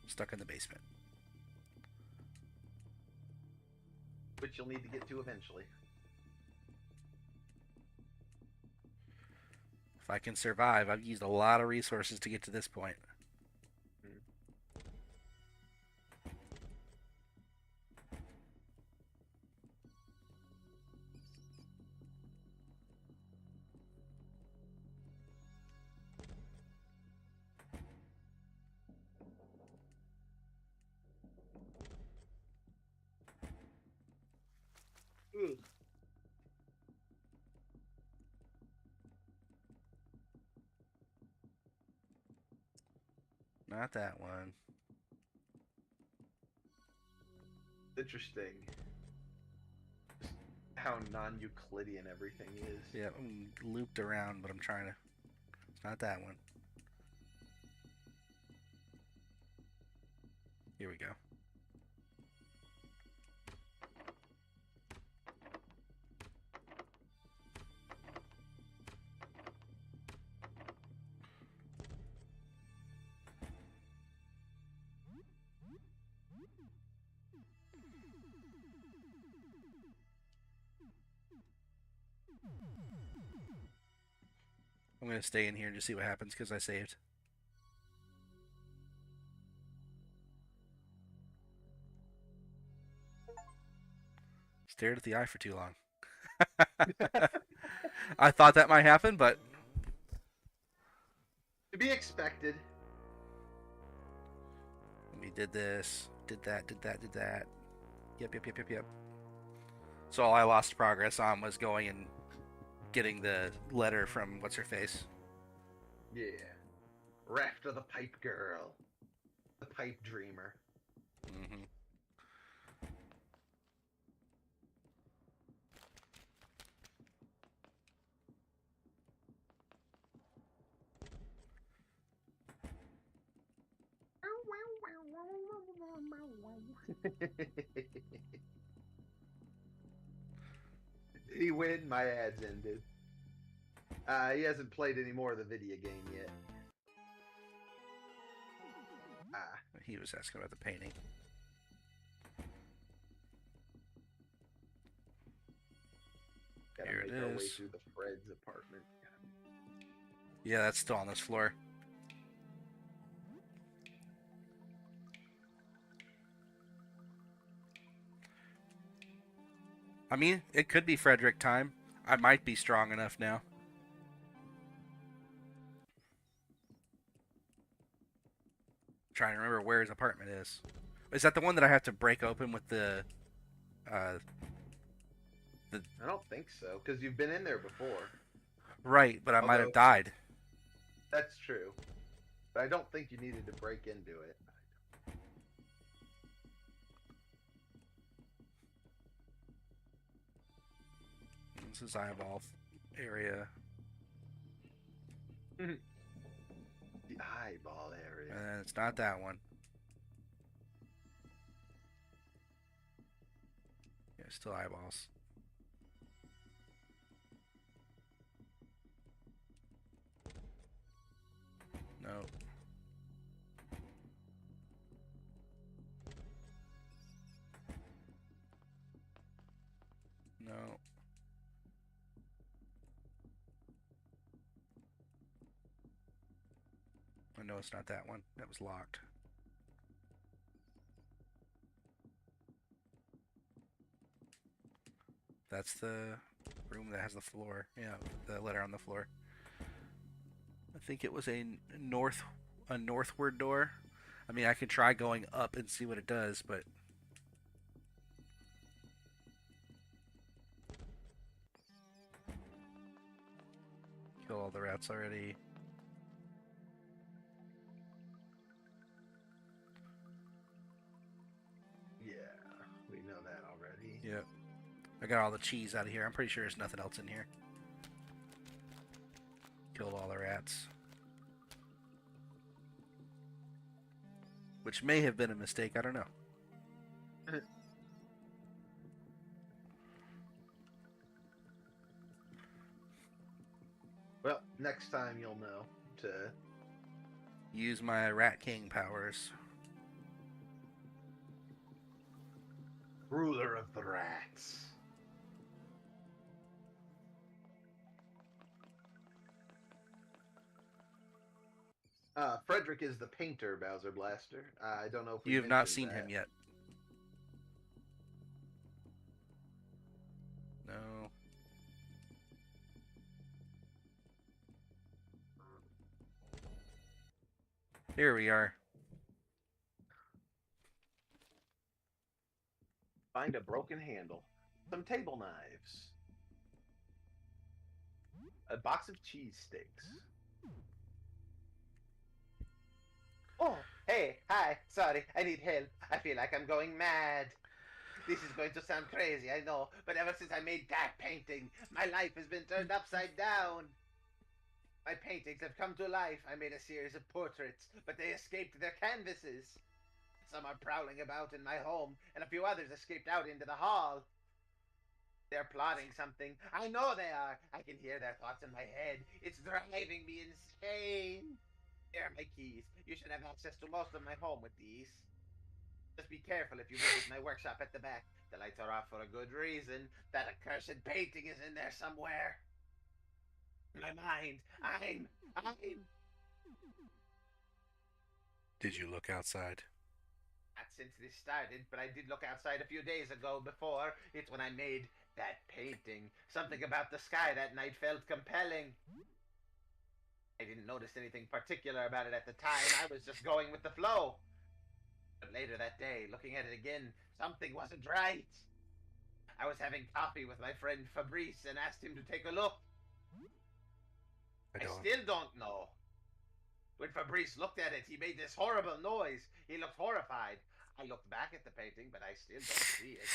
Stuck in the basement. Which you'll need to get to eventually. If I can survive, I've used a lot of resources to get to this point. Ugh. Not that one. Interesting. Just how non-Euclidean everything is. Yeah, I'm looped around, but I'm trying to... It's not that one. Here we go. I'm going to stay in here and just see what happens because I saved. Stared at the eye for too long. I thought that might happen, but... To be expected. We did this, did that, did that, did that. Yep. So all I lost progress on was going and getting the letter from what's-her-face. Yeah. Raft of the Pipe Girl. The Pipe Dreamer. Mm-hmm. Did he win? My ads ended. He hasn't played any more of the video game yet. He was asking about the painting. Gotta Here make it our way is. through the Fred's apartment. Yeah, that's still on this floor. I mean, it could be Frederick time. I might be strong enough now. Trying to remember where his apartment is. Is that the one that I have to break open with the I don't think so, because you've been in there before. Right, but I might have died. That's true. But I don't think you needed to break into it. This is eyeball area. The eyeball area. And it's not that one. Yeah, still eyeballs. No. No. I know it's not that one. That was locked. That's the room that has the floor. Yeah, the letter on the floor. I think it was a northward door. I mean, I could try going up and see what it does, but Kill all the rats already. Yeah, we know that already. Yep. I got all the cheese out of here. I'm pretty sure there's nothing else in here. Killed all the rats. Which may have been a mistake, I don't know. Well, next time you'll know to use my Rat King powers. ruler of the rats. Frederick is the painter, Bowser Blaster. I don't know if we You have not mentioned seen that. him yet. No. Here we are. Find a broken handle, some table knives, a box of cheese sticks. Oh, hey, hi, sorry, I need help. I feel like I'm going mad. This is going to sound crazy, I know, but ever since I made that painting, my life has been turned upside down. My paintings have come to life. I made a series of portraits, but they escaped their canvases. Some are prowling about in my home, and a few others escaped out into the hall. They're plotting something. I know they are. I can hear their thoughts in my head. It's driving me insane. Here are my keys. You should have access to most of my home with these. Just be careful if you visit my workshop at the back. The lights are off for a good reason. That accursed painting is in there somewhere. My mind. I'm. Did you look outside? Not since this started, but I did look outside a few days ago before. It's when I made that painting. Something about the sky that night felt compelling. I didn't notice anything particular about it at the time. I was just going with the flow. But later that day, looking at it again, something wasn't right. I was having coffee with my friend Fabrice and asked him to take a look. I still don't know. When Fabrice looked at it, he made this horrible noise. He looked horrified. I looked back at the painting, but I still don't see it.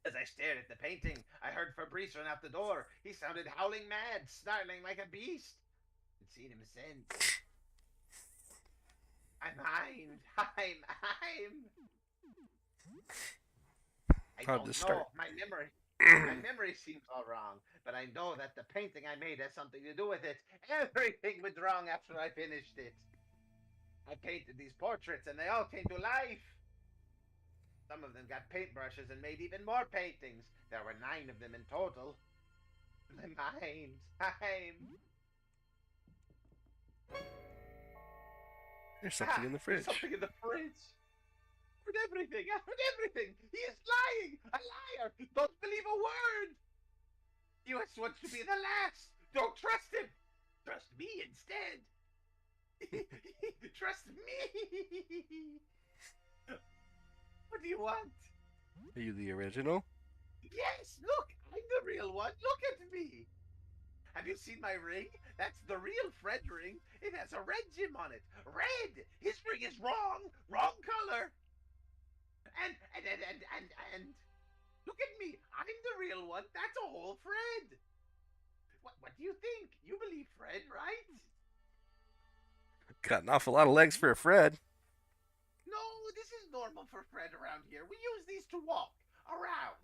As I stared at the painting, I heard Fabrice run out the door. He sounded howling mad, snarling like a beast. I'd seen him since. I'm. I Hard don't to start. know. My memory seems all wrong, but I know that the painting I made has something to do with it. Everything went wrong after I finished it. I painted these portraits and they all came to life. Some of them got paintbrushes and made even more paintings. There were 9 of them in total. My mind. There's something in the fridge. There's something in the fridge. I heard everything. He is lying. A liar. Don't believe a word. He was wants to be the last. Don't trust him. Trust me instead. Trust me. What do you want? Are you the original? Yes, look. I'm the real one. Look at me. Have you seen my ring? That's the real Fred ring. It has a red gem on it. Red. His ring is wrong. Wrong color. And look at me. I'm the real one. That's a whole Fred. What do you think? You believe Fred, right? Got an awful lot of legs for a Fred. No, this is normal for Fred around here. We use these to walk around.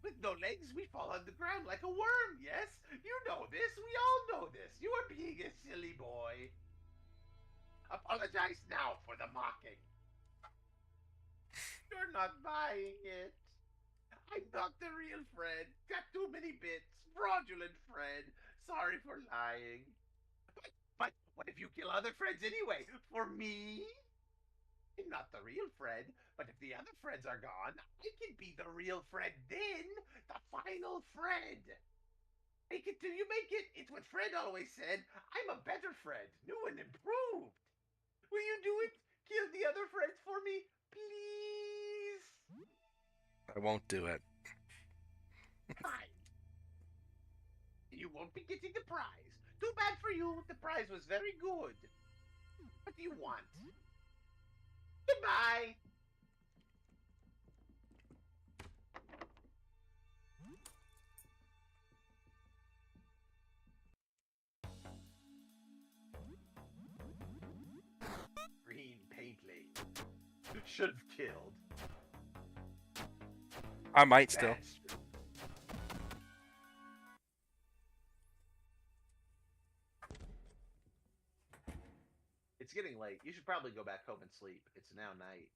With no legs, we fall on the ground like a worm, yes? You know this. We all know this. You are being a silly boy. Apologize now for the mocking. You're not buying it. I'm not the real Fred. Got too many bits. Fraudulent Fred. Sorry for lying. But what if you kill other Freds anyway? For me? I'm not the real Fred, but if the other Freds are gone, I can be the real Fred then. The final Fred. Make it till you make it. It's what Fred always said. I'm a better Fred. New and improved. Will you do it? Kill the other Freds for me, please? I won't do it. Fine. You won't be getting the prize. Too bad for you. The prize was very good. What do you want? Goodbye. Green paint lady. Should have killed. I might still. Bastard. It's getting late. You should probably go back home and sleep. It's now night.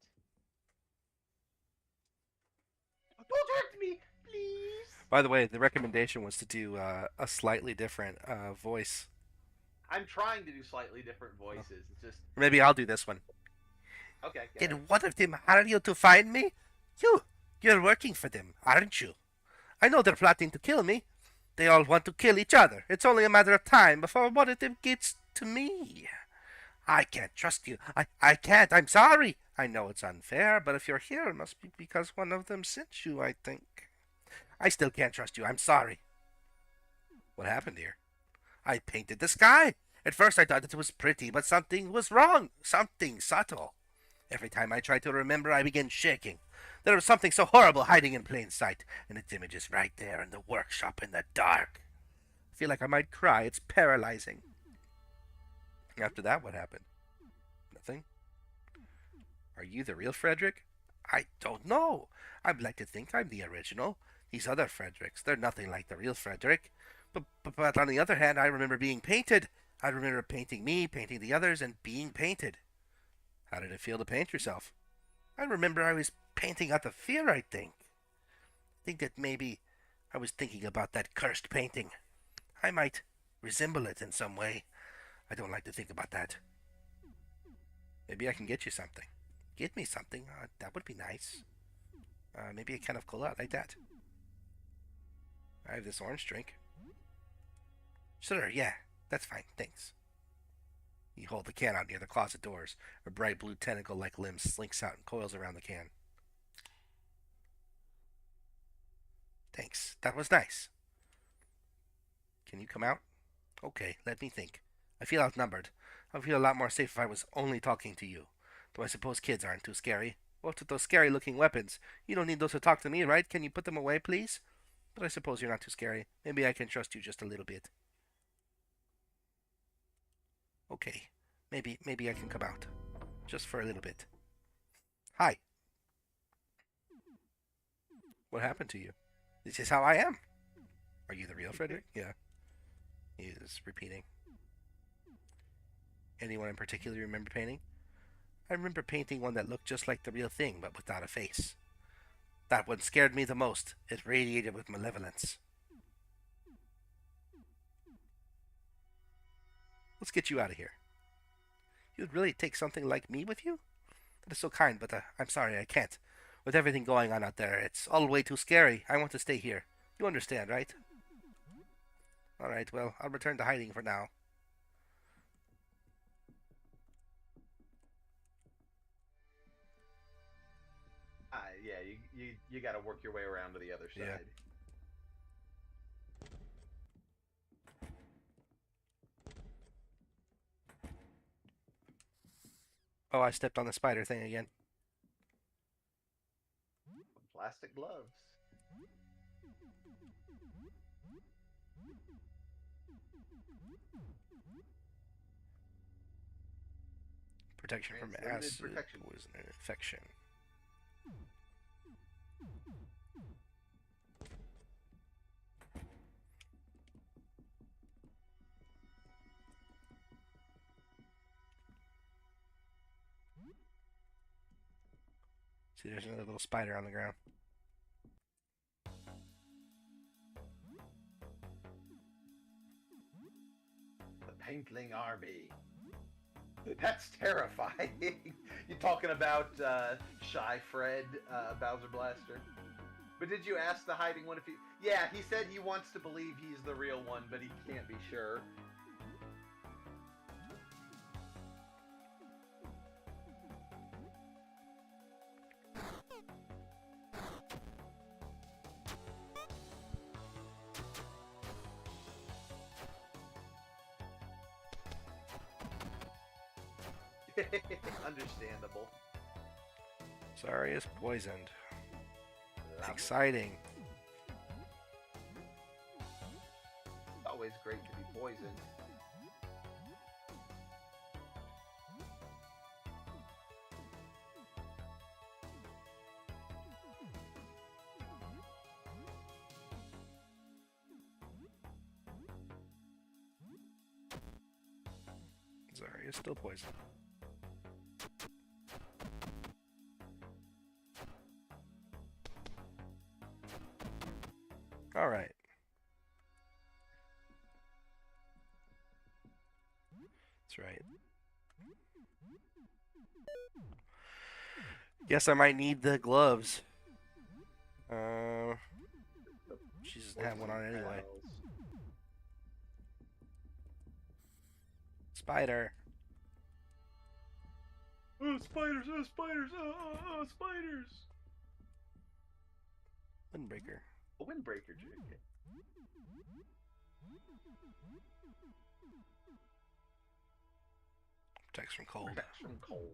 Don't hurt me, please. By the way, the recommendation was to do a slightly different voice. I'm trying to do slightly different voices. It's just Maybe I'll do this one. okay. Did one of them hire you to find me? You're working for them, aren't you? I know they're plotting to kill me. They all want to kill each other. It's only a matter of time before one of them gets to me. I can't trust you. I can't. I'm sorry. I know it's unfair, but if you're here, it must be because one of them sent you, I think. I still can't trust you. I'm sorry. What happened here? I painted the sky. At first I thought it was pretty, but something was wrong. Something subtle. Every time I try to remember, I begin shaking. There was something so horrible hiding in plain sight, and its image is right there in the workshop in the dark. I feel like I might cry. It's paralyzing. After that, what happened? Nothing? Are you the real Frederick? I don't know. I'd like to think I'm the original. These other Fredericks, they're nothing like the real Frederick. But on the other hand, I remember being painted. I remember painting me, painting the others, and being painted. How did it feel to paint yourself? I remember I was painting out the fear, I think. I think that maybe I was thinking about that cursed painting. I might resemble it in some way. I don't like to think about that. Maybe I can get you something. Get me something. That would be nice. Maybe a can of cola like that. I have this orange drink. Sure, yeah. That's fine. Thanks. You hold the can out near the closet doors. A bright blue tentacle-like limb slinks out and coils around the can. Thanks. That was nice. Can you come out? Okay, let me think. I feel outnumbered. I would feel a lot more safe if I was only talking to you. Though I suppose kids aren't too scary. What's with those scary-looking weapons? You don't need those to talk to me, right? Can you put them away, please? But I suppose you're not too scary. Maybe I can trust you just a little bit. Okay. Maybe I can come out. Just for a little bit. Hi. What happened to you? This is how I am. Are you the real Frederick? Yeah. He is repeating. Anyone in particular you remember painting? I remember painting one that looked just like the real thing, but without a face. That one scared me the most. It radiated with malevolence. Let's get you out of here. You'd really take something like me with you? That is so kind, but I'm sorry, I can't. With everything going on out there, it's all way too scary. I want to stay here. You understand, right? Alright, well, I'll return to hiding for now. Yeah, you got to work your way around to the other side. Yeah. Oh, I stepped on the spider thing again. Plastic gloves. Protection from Limited acid, protection. poison, and infection. See, there's another little spider on the ground. The Paintling Army. That's terrifying. You talking about Shy Fred, Bowser Blaster? But did you ask the hiding one if he... Yeah, he said he wants to believe he's the real one, but he can't be sure. Understandable. Zarya is poisoned. Love it. Exciting. Always great to be poisoned. Zarya is still poisoned. All right. That's right. Guess I might need the gloves. She doesn't have one on anyway. Spider. Oh, spiders! Oh, spiders! Oh, spiders! Windbreaker. A windbreaker jacket. Protects from cold. Protects from cold.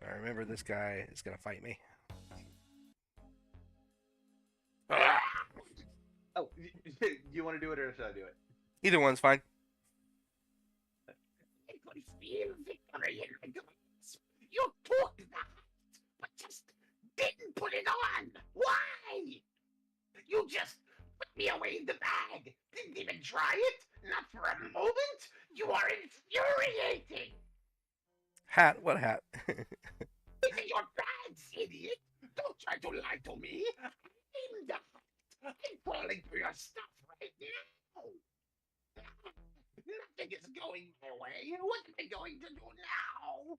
I remember this guy is gonna fight me. Oh, you want to do it or should I do it? Either one's fine. I could feel victory in my guts. You took that, but just didn't put it on. Why? You just put me away in the bag. Didn't even try it. Not for a moment. You are infuriating. Hat? What hat? These are your bags, idiot. Don't try to lie to me. I'm that. I'm crawling through your stuff right now. Nothing is going my way. What am I going to do now?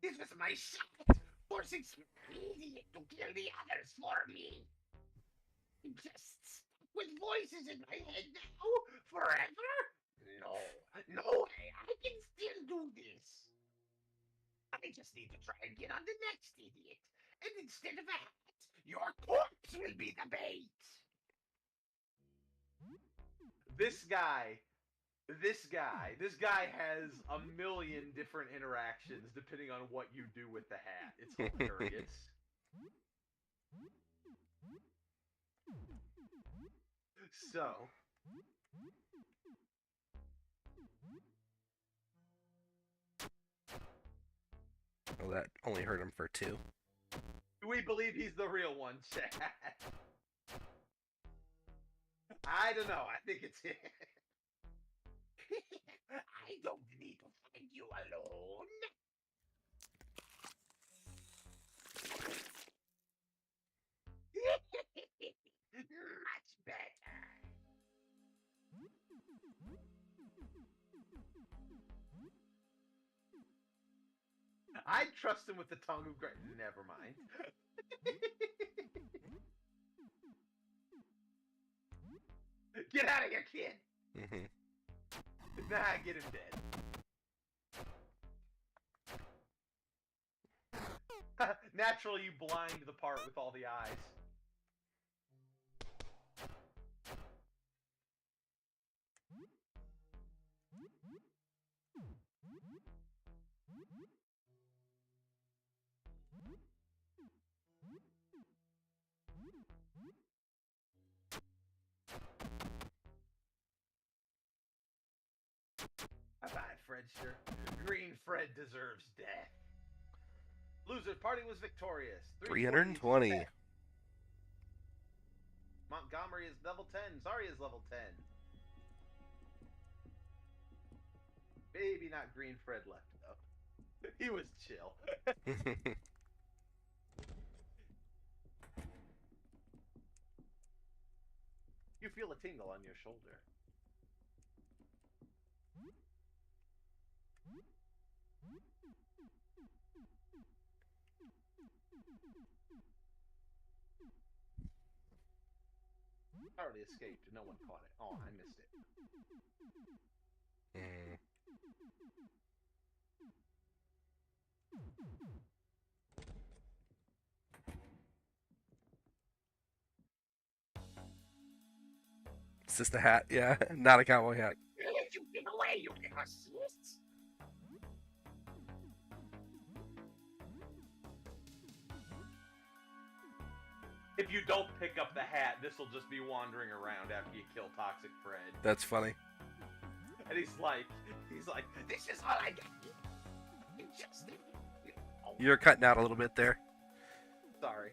This was my shot, forcing some idiot to kill the others for me. I'm just stuck with voices in my head now, forever? No way. I can still do this. I just need to try and get on the next idiot. And instead of a hat, your corpse will be the bait. This guy has a million different interactions depending on what you do with the hat. It's hilarious. So, Well, that only hurt him for 2. do we believe he's the real one, Chad? I don't know. I think it's him. I don't need to find you alone. Much better. I trust him with the tongue of great. Never mind. Get out of here, kid. Mm-hmm. Nah, get him dead. Naturally, you blind the part with all the eyes. Bye-bye, Fredster. Green Fred deserves death. Loser party was victorious. 320. Montgomery is level 10. Zarya is level 10. Maybe not Green Fred left, though. He was chill. You feel a tingle on your shoulder. Already escaped. No one caught it. Oh, I missed it. just a hat, yeah. Not a cowboy hat. Let you give away, you narcissists. If you don't pick up the hat, this will just be wandering around after you kill Toxic Fred. That's funny. And he's like, This is all I get. Just... You're cutting out a little bit there. sorry.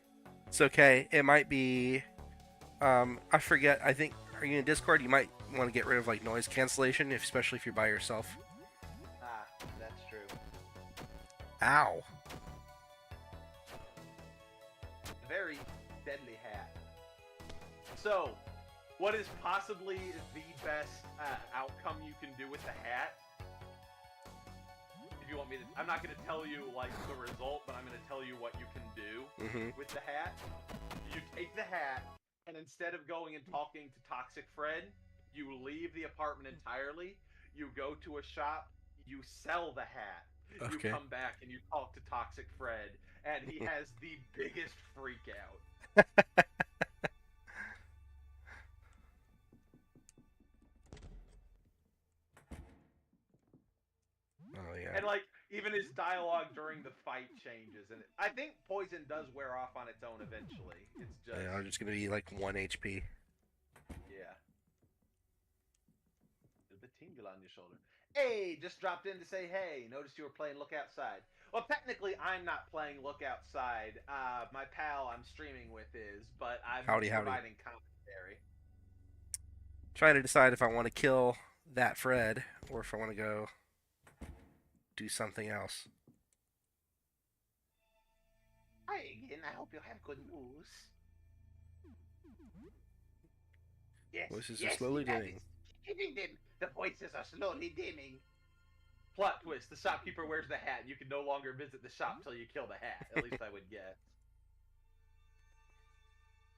It's okay. It might be... I forget. I think... Are you in Discord? You might want to get rid of, like, noise cancellation, especially if you're by yourself. Ah, that's true. Ow. Very deadly hat. So, what is possibly the best outcome you can do with the hat? If you want me to, I'm not going to tell you like the result, but I'm going to tell you what you can do with the hat. You take the hat, and instead of going and talking to Toxic Fred, you leave the apartment entirely. You go to a shop, you sell the hat. Okay. You come back and you talk to Toxic Fred, and he has the biggest freak out. Oh, yeah. And like even his dialogue during the fight changes, and I think poison does wear off on its own eventually. It's just Yeah, I'm just going to be, like, 1 HP. yeah. The tingle on your shoulder. Hey, just dropped in to say hey. Noticed you were playing Look Outside. Well, technically, I'm not playing Look Outside. My pal I'm streaming with is, but I'm Howdy. providing commentary. Trying to decide if I want to kill that Fred, or if I want to go do something else. Hi again. I hope you have good news. Yes. Voices are yes, slowly that dimming. is Keeping them. The voices are slowly dimming. Plot twist: the shopkeeper wears the hat. You can no longer visit the shop till you kill the hat. At least I would guess.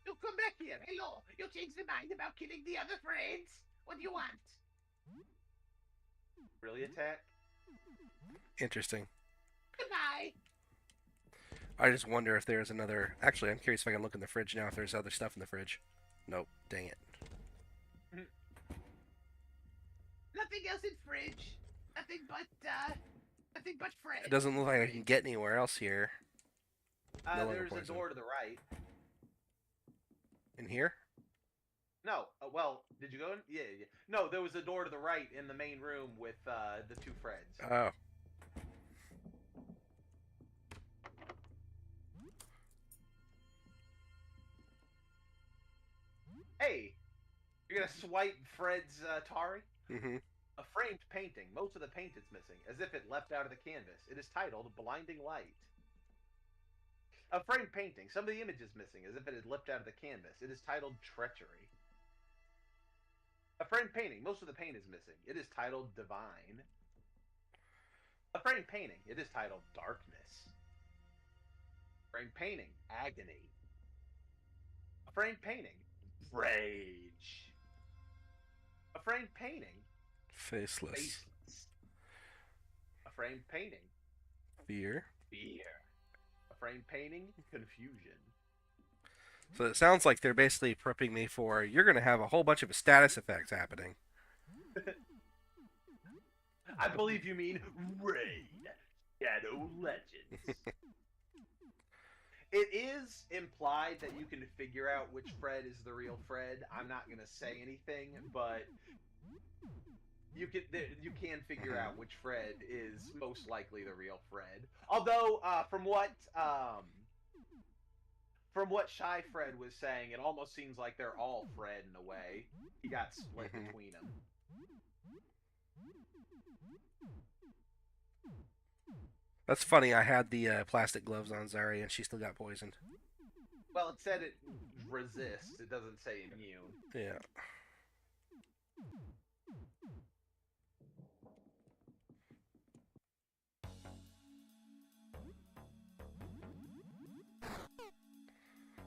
You come back here. Hello. You changed your mind about killing the other friends. What do you want? Really attack? Interesting. Goodbye. I just wonder if there's another... Actually, I'm curious if I can look in the fridge now if there's other stuff in the fridge. Nope. Dang it. Nothing else in fridge. Nothing but Fred. It doesn't look like I can get anywhere else here. No other There's a poison. door to the right. In here? No, well, did you go in? Yeah. No, there was a door to the right in the main room with the two Freds. Oh. Hey, you're gonna swipe Fred's Atari? Mm-hmm. A framed painting. Most of the paint is missing, as if it leapt out of the canvas. It is titled Blinding Light. A framed painting. Some of the image is missing, as if it had leapt out of the canvas. It is titled Treachery. A framed painting. Most of the paint is missing. It is titled Divine. A framed painting. It is titled Darkness. Framed painting. Agony. A framed painting. Rage. A framed painting. Faceless. Faceless. A framed painting. Fear. Fear. A framed painting. Confusion. So it sounds like they're basically prepping me for, you're going to have a whole bunch of status effects happening. I believe you mean Raid Shadow Legends. It is implied that you can figure out which Fred is the real Fred. I'm not going to say anything, but you can figure out which Fred is most likely the real Fred. Although, from what Shy Fred was saying, it almost seems like they're all Fred in a way. He got split between them. That's funny. I had the plastic gloves on Zari, and she still got poisoned. Well, it said it resists. It doesn't say immune. Yeah.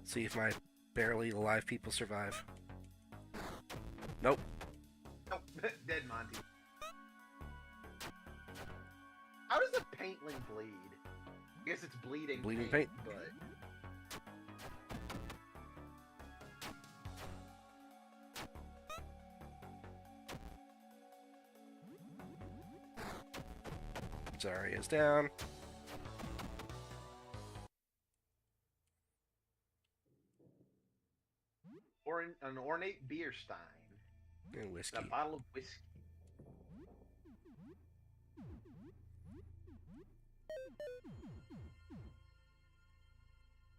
See if my barely alive people survive. Nope. Oh, dead Monty. How does a paintling bleed? I guess it's bleeding paint. but... Zarya's down. Or an ornate beer stein. And whiskey. A bottle of whiskey.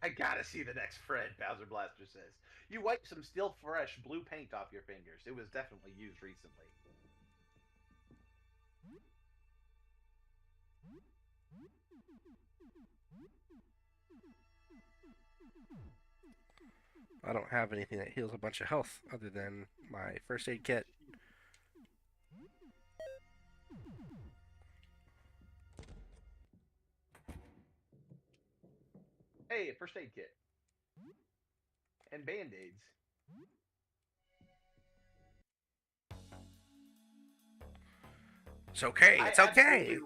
I gotta see the next Fred, Bowser Blaster says. You wiped some still fresh blue paint off your fingers. It was definitely used recently. I don't have anything that heals a bunch of health other than my first aid kit. Hey, a first aid kit. And band-aids. It's okay, it's okay.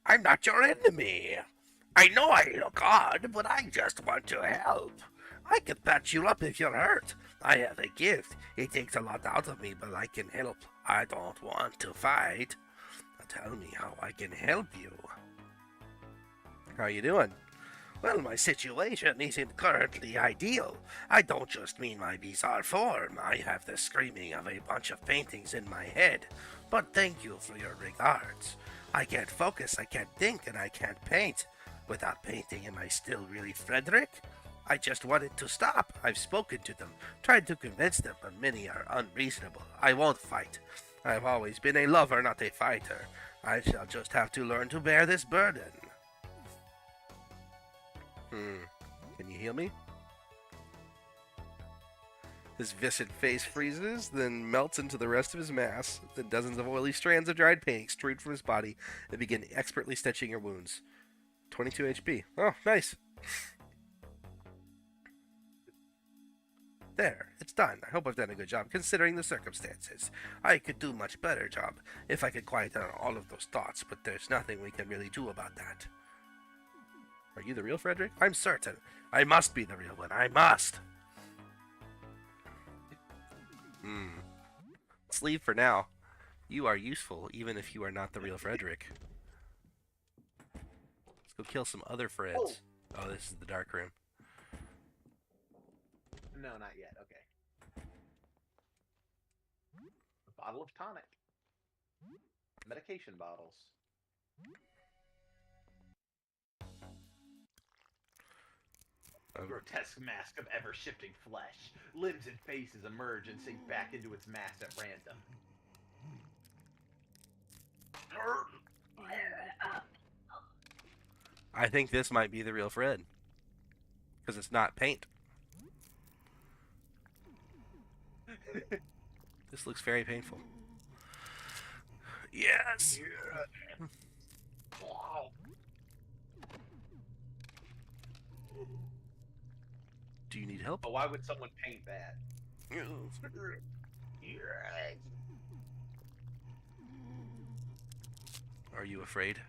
I'm not your enemy. I know I look odd, but I just want to help. I can patch you up if you're hurt. I have a gift. It takes a lot out of me, but I can help. I don't want to fight. Tell me how I can help you. How you doing? Well, my situation isn't currently ideal. I don't just mean my bizarre form. I have the screaming of a bunch of paintings in my head. But thank you for your regards. I can't focus, I can't think, and I can't paint. Without painting, am I still really Frederick? I just wanted to stop. I've spoken to them, tried to convince them, but many are unreasonable. I won't fight. I've always been a lover, not a fighter. I shall just have to learn to bear this burden. Can you heal me? His viscid face freezes, then melts into the rest of his mass. Then dozens of oily strands of dried paint extrude from his body and begin expertly stitching your wounds. 22 HP. Oh, nice. There, it's done. I hope I've done a good job considering the circumstances. I could do much better job if I could quiet down all of those thoughts, but there's nothing we can really do about that. Are you the real Frederick? I'm certain. I must be the real one. I must. Let's leave for now. You are useful, even if you are not the real Frederick. Let's go kill some other Freds. Oh, this is the dark room. No, not yet. Okay. A bottle of tonic. Medication bottles. A grotesque mask of ever-shifting flesh. Limbs and faces emerge and sink back into its mass at random. I think this might be the real Fred. Because it's not paint. This looks very painful. Yes! Do you need help? But why would someone paint that? Are you afraid?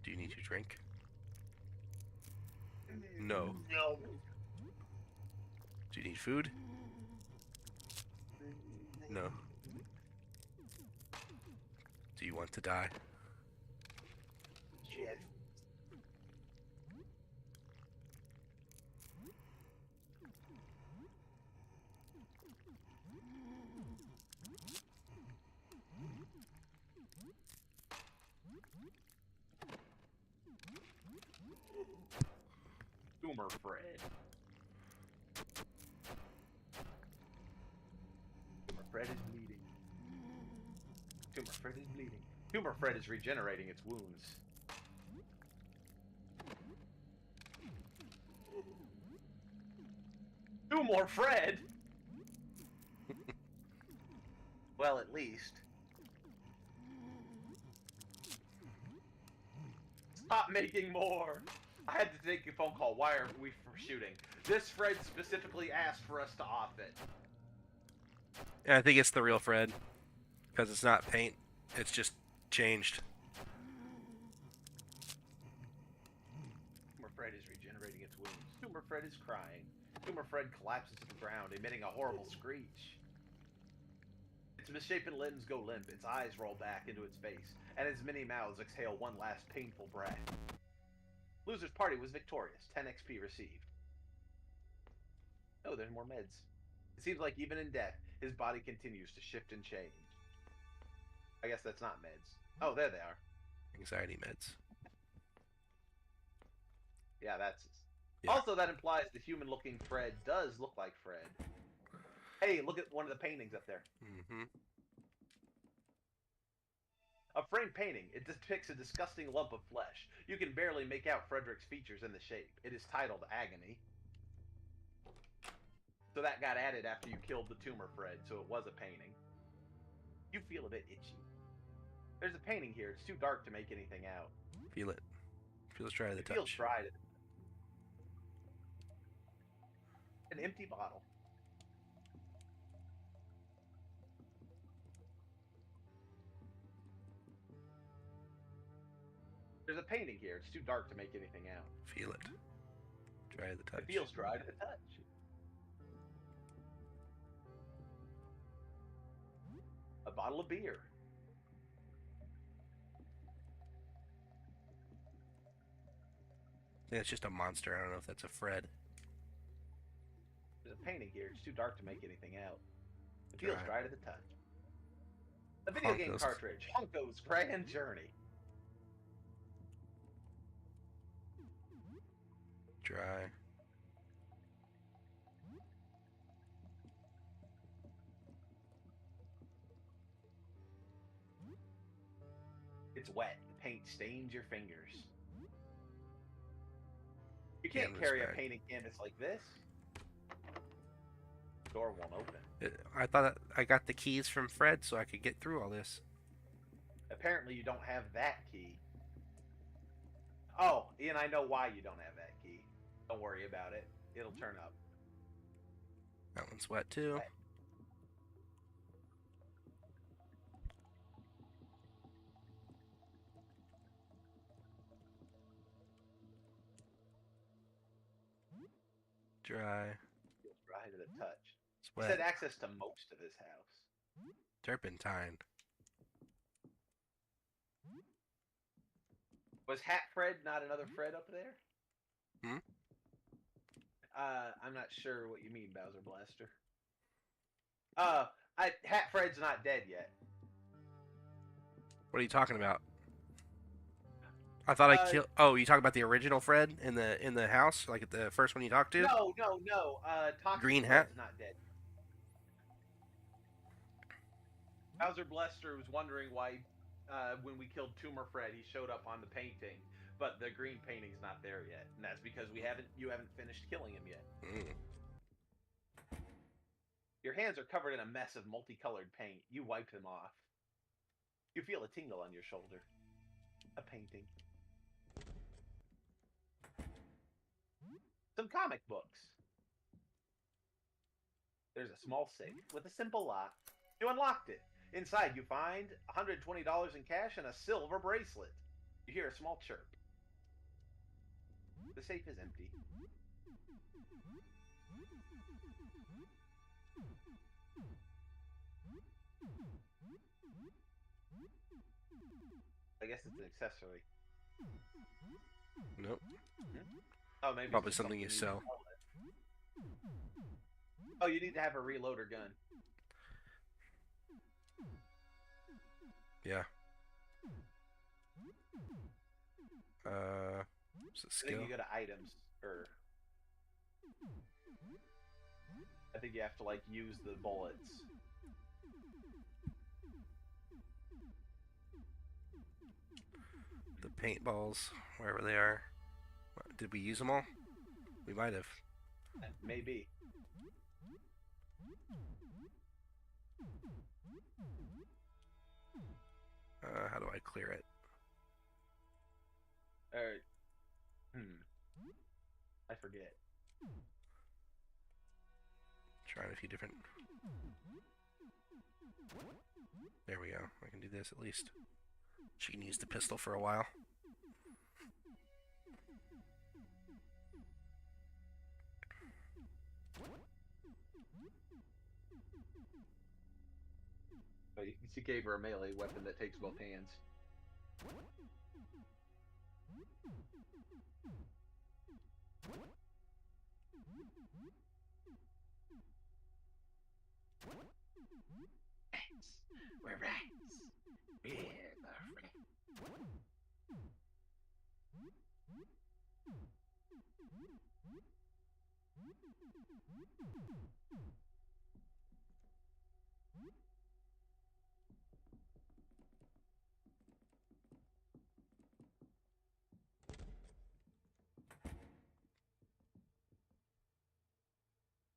Do you need to drink? No. No. Do you need food? No. Do you want to die? Yes. Tumor Fred. Tumor Fred is bleeding. Tumor Fred is bleeding. Tumor Fred is regenerating its wounds. Tumor Fred? Well, at least. Stop making more! I had to take a phone call. Why are we shooting? This Fred specifically asked for us to off it. Yeah, I think it's the real Fred. Because it's not paint. It's just changed. Tumor Fred is regenerating its wounds. Tumor Fred is crying. Tumor Fred collapses to the ground, emitting a horrible screech. Its misshapen limbs go limp, its eyes roll back into its face, and its many mouths exhale one last painful breath. Loser's party was victorious. 10 XP received. Oh, there's more meds. It seems like even in death, his body continues to shift and change. I guess that's not meds. Oh, there they are. Anxiety meds. Yeah, that's... Yeah. Also, that implies the human-looking Fred does look like Fred. Hey, look at one of the paintings up there. Mm-hmm. A framed painting. It depicts a disgusting lump of flesh. You can barely make out Frederick's features in the shape. It is titled Agony. So that got added after you killed the tumor Fred, so it was a painting. You feel a bit itchy. There's a painting here. It's too dark to make anything out. Feel it. Feels dry to the It touch. feels dry to an empty bottle. There's a painting here. It's too dark to make anything out. Feel it. Dry to the touch. It feels dry to the touch. A bottle of beer. I think it's just a monster. I don't know if that's a Fred. There's a painting here. It's too dark to make anything out. It feels Dry. dry to the touch. A video game Honko's. cartridge. Honko's Grand Journey. Dry. It's wet. The paint stains your fingers. You can't Canvas carry bag. a painted canvas like this. Door won't open. I thought I got the keys from Fred so I could get through all this. Apparently you don't have that key. Oh, Ian, I know why you don't have that key. Don't worry about it. It'll turn up. That one's wet too. Wet. Dry. Feels dry to the touch. It's He wet. said access to most of his house. Turpentine. Was Hat Fred not another Fred up there? Hmm? I'm not sure what you mean, Bowser Blaster. Hat Fred's not dead yet. What are you talking about? I thought I Uh, killed. Oh, you talking about the original Fred in the house, like the first one you talked to? No. Toxic Green Fred's Hat? not dead. Bowser Blaster was wondering why, when we killed Tumor Fred, he showed up on the painting, but the green painting's not there yet, and that's because you haven't finished killing him yet. Mm. Your hands are covered in a mess of multicolored paint. You wipe them off. You feel a tingle on your shoulder. A painting. Some comic books. There's a small safe with a simple lock. You unlocked it. Inside you find $120 in cash and a silver bracelet. You hear a small chirp. The safe is empty. I guess it's an accessory. Nope. Oh, maybe it's Probably just something you sell. Oh, you need to have a reloader gun. Yeah. Is it I skill? think you go to items, or I think you have to like use the bullets. The paintballs, wherever they are. Did we use them all? We might have. Maybe. How do I clear it? I forget. Trying a few different. There we go. I can do this at least. She can use the pistol for a while. But you gave her a melee weapon that takes both hands. We're rats. We're the rats.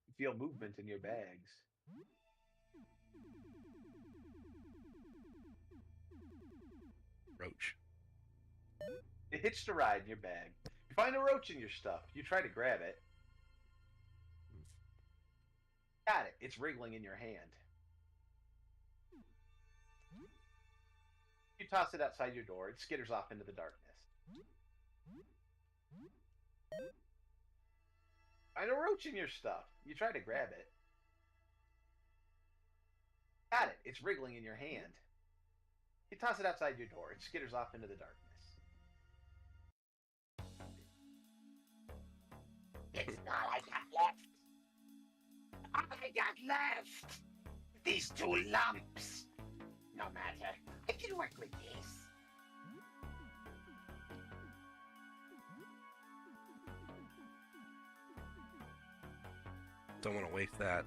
You feel movement in your bags. Roach. It hitched a ride in your bag. You find a roach in your stuff. You try to grab it. Got it. It's wriggling in your hand. You toss it outside your door. It skitters off into the darkness. Find a roach in your stuff. You try to grab it. Got it. It's wriggling in your hand. You toss it outside your door. It skitters off into the darkness. It's all I got left. All I got left. These two lumps. No matter. I can work with this. Don't want to waste that.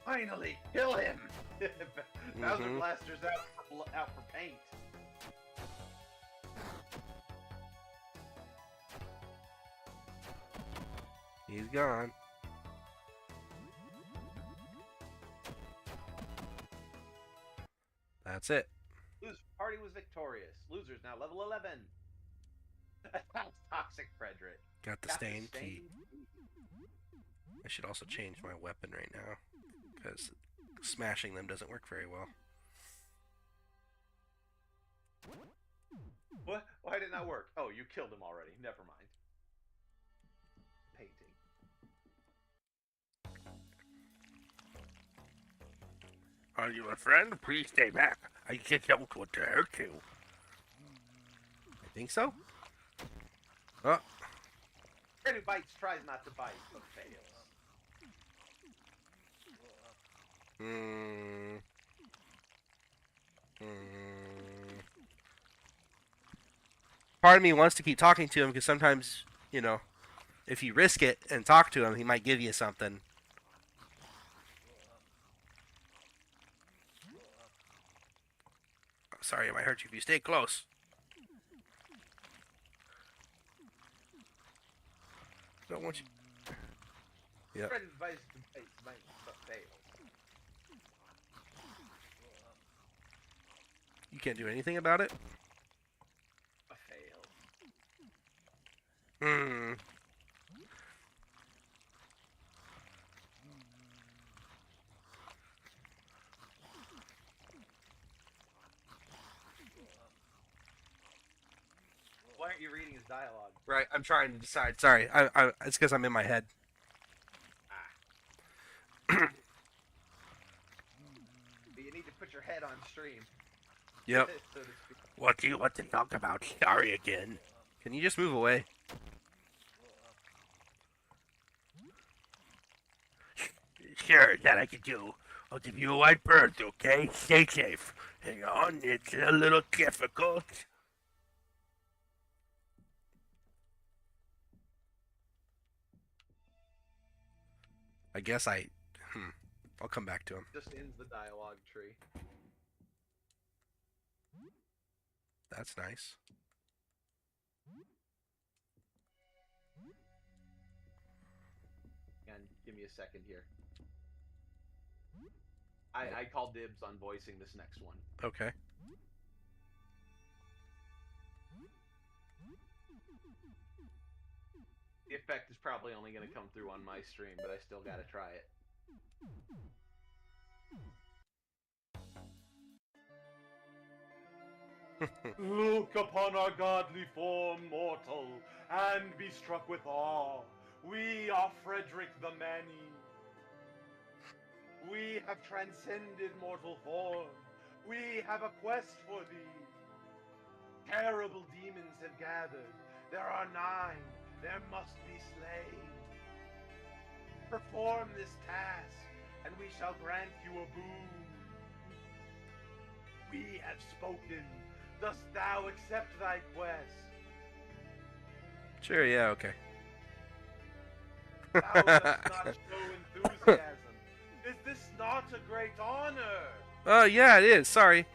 Finally, kill him! Bowser Blaster's out for paint. He's gone. That's it. Party was victorious. Losers now level 11. Toxic Frederick. Got the stain key. I should also change my weapon right now, because smashing them doesn't work very well. What? Why did it not work? Oh, you killed him already. Never mind. Painting. Are you a friend? Please stay back. I just don't want to hurt you. I think so. Oh, Friend who bites tries not to bite, but fails. Part of me wants to keep talking to him because sometimes, you know, if you risk it and talk to him, he might give you something. Oh, sorry, it might hurt you if you stay close. Don't want you. Yep. Friend who bites but fails. You can't do anything about it? A fail. Why aren't you reading his dialogue? Right, I'm trying to decide. Sorry, it's because I'm in my head. But you need to put your head on stream. Yep. So to speak. What do you want to talk about? Sorry again. Can you just move away? Sure, that I can do. I'll give you a white bird, okay? Stay safe. Hang on, it's a little difficult. I guess I'll come back to him. Just ends the dialogue tree. That's nice. And give me a second here. I call dibs on voicing this next one. Okay. The effect is probably only going to come through on my stream, but I still got to try it. Look upon our godly form, mortal, and be struck with awe. We are Frederick the Many. We have transcended mortal form. We have a quest for thee. Terrible demons have gathered. There are 9. There must be slain. Perform this task, and we shall grant you a boon. We have spoken. Dost thou accept thy quest? Sure, yeah, okay. Thou dost not show enthusiasm. Is this not a great honor? Yeah, it is. Sorry.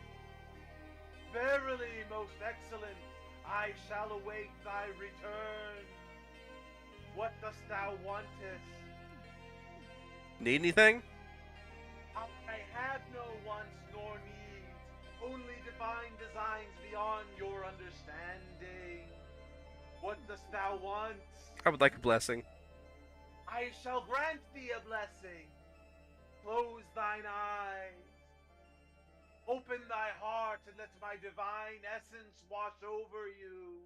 Verily, most excellent, I shall await thy return. What dost thou wantest? Need anything? I have no wants nor needs, only divine designs beyond your understanding. What dost thou want? I would like a blessing. I shall grant thee a blessing. Close thine eyes. Open thy heart and let my divine essence wash over you.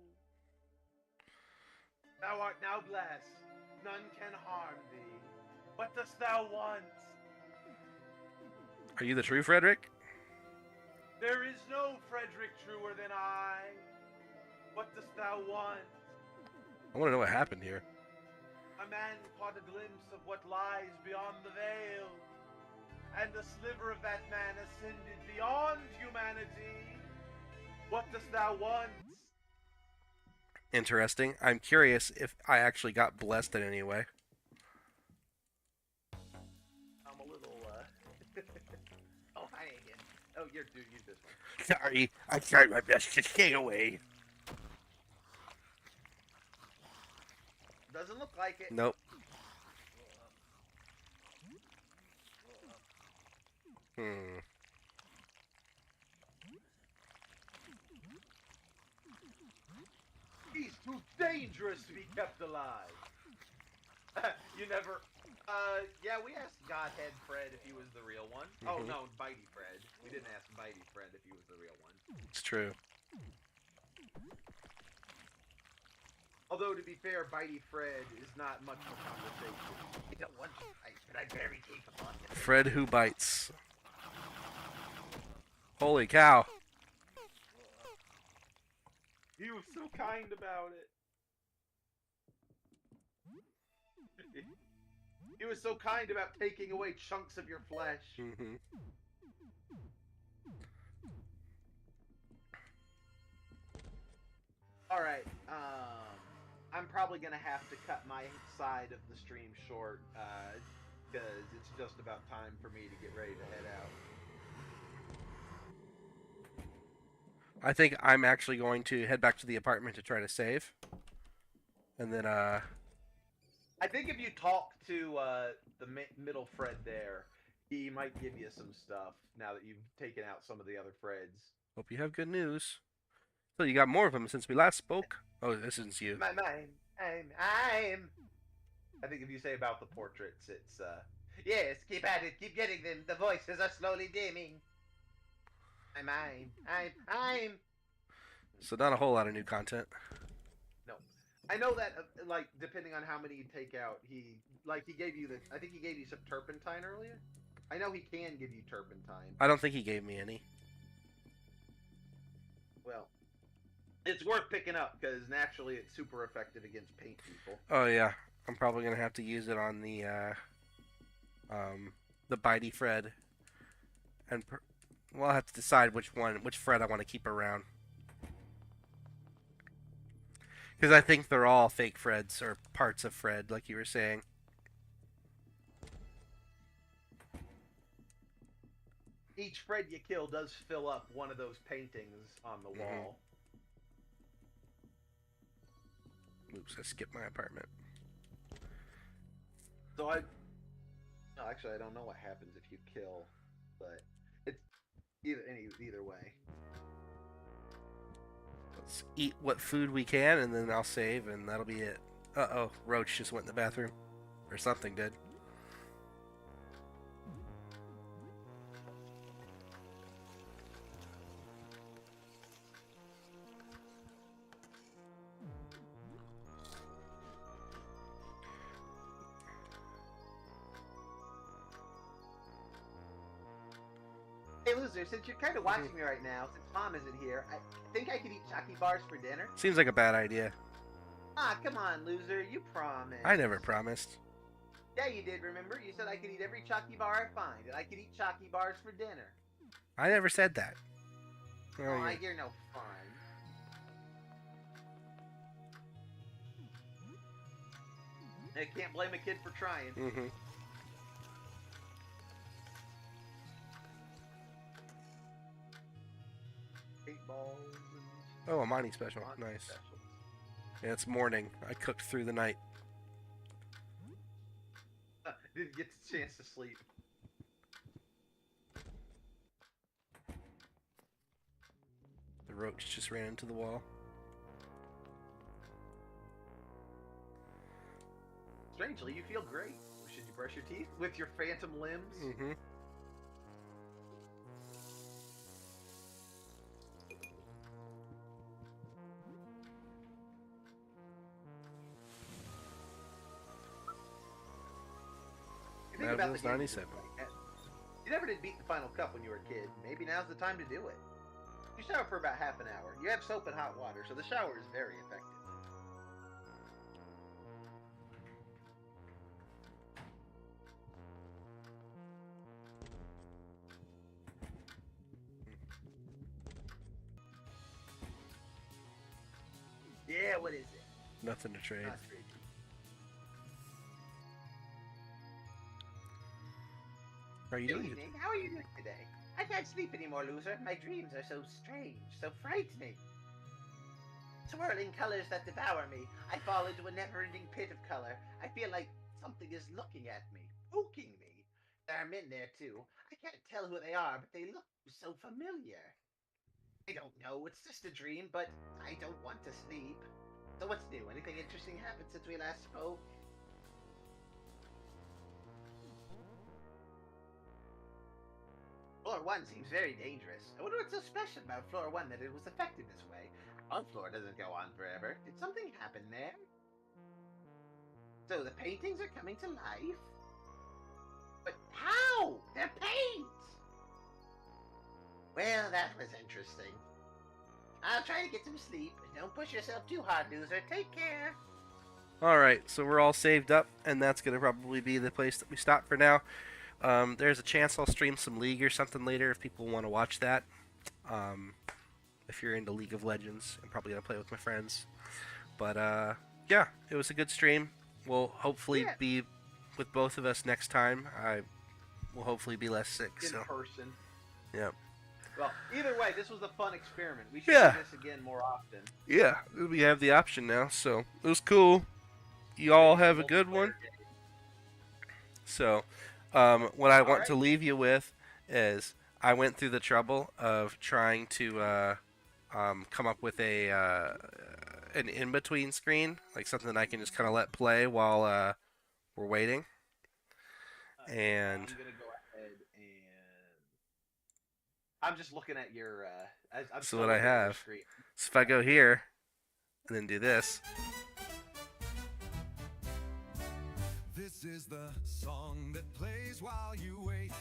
Thou art now blessed. None can harm thee. What dost thou want? Are you the true Frederick? There is no Frederick truer than I. What dost thou want? I want to know what happened here. A man caught a glimpse of what lies beyond the veil, and a sliver of that man ascended beyond humanity. What dost thou want? Interesting. I'm curious if I actually got blessed in any way. I'm a little, oh, hi again. Oh, you're this one. Sorry, I tried my best to stay away. Doesn't look like it. Nope. He's too dangerous to be kept alive. You never... yeah, we asked Godhead Fred if he was the real one. Oh, no, Bitey Fred. We didn't ask Bitey Fred if he was the real one. It's true. Although, to be fair, Bitey Fred is not much of a conversation. I don't want to fight, but I'm very capable of it. Fred who bites. Holy cow. He was so kind about it. He was so kind about taking away chunks of your flesh. Alright, I'm probably gonna have to cut my side of the stream short, because it's just about time for me to get ready to head out. I think I'm actually going to head back to the apartment to try to save. And then, I think if you talk to, the middle Fred there, he might give you some stuff, now that you've taken out some of the other Freds. hope you have good news. So you got more of them since we last spoke. Oh, this isn't you. I'm... I think if you say about the portraits, it's, Yes, keep at it, keep getting them. The voices are slowly dimming. I'm. So not a whole lot of new content. No. I know that, like, depending on how many you take out, he gave you I think he gave you some turpentine earlier? I know he can give you turpentine. I don't think he gave me any. Well, it's worth picking up, because naturally it's super effective against paint people. Oh yeah, I'm probably gonna have to use it on the Bitey Fred, and well, I'll have to decide which Fred I want to keep around, because I think they're all fake Freds or parts of Fred, like you were saying. Each Fred you kill does fill up one of those paintings on the wall. Oops, I skipped my apartment. So no, actually, I don't know what happens if you kill, but it's either way. eat what food we can, and then I'll save, and that'll be it. Uh-oh, Roach just went in the bathroom. Or something did. Hey, loser, since you're kind of watching me right now, since Mom isn't here, I think I could eat Chucky bars for dinner. Seems like a bad idea. Ah, come on, loser. You promised. I never promised. Yeah, you did, remember? You said I could eat every Chucky bar I find, and I could eat Chucky bars for dinner. I never said that. Oh, yeah. you're no fun. I can't blame a kid for trying. Mm-hmm. Balls and Oh, a mining special. Nice. specials. Yeah, it's morning. I cooked through the night. Didn't get the chance to sleep. The roach just ran into the wall. Strangely, you feel great. Should you brush your teeth with your phantom limbs? Mm-hmm. Think about was the game 97. You never did beat the final cup when you were a kid. Maybe now's the time to do it. You shower for about half an hour. You have soap and hot water, so the shower is very effective. Yeah, what is it? Nothing to trade. Not trade. How are you Good doing? evening. How are you doing today? I can't sleep anymore, loser. My dreams are so strange, so frightening. Swirling colors that devour me. I fall into a never-ending pit of color. I feel like something is looking at me, poking me. There are men there, too. I can't tell who they are, but they look so familiar. I don't know. It's just a dream, but I don't want to sleep. So what's new? Anything interesting happened since we last spoke? Floor 1 seems very dangerous. I wonder what's so special about Floor 1 that it was affected this way. Our floor doesn't go on forever. Did something happen there? So the paintings are coming to life? But how? They're paint! Well, that was interesting. I'll try to get some sleep. Don't push yourself too hard, loser. Take care. Alright, so we're all saved up, and that's going to probably be the place that we stop for now. There's a chance I'll stream some League or something later if people want to watch that. If you're into League of Legends, I'm probably going to play with my friends. But, yeah, it was a good stream. We'll hopefully be with both of us next time. I will hopefully be less sick. In so. person. Yeah. Well, either way, this was a fun experiment. We should Yeah. do this again more often. Yeah, we have the option now, so it was cool. You all have a good one. So, what I want to leave you with is I went through the trouble of trying to come up with an in-between screen, like something I can just kind of let play while we're waiting. And I'm gonna go ahead and I'm just looking at your. I'm so what I have. Screen. So if I go here and then do this. This is the song that plays while you wait.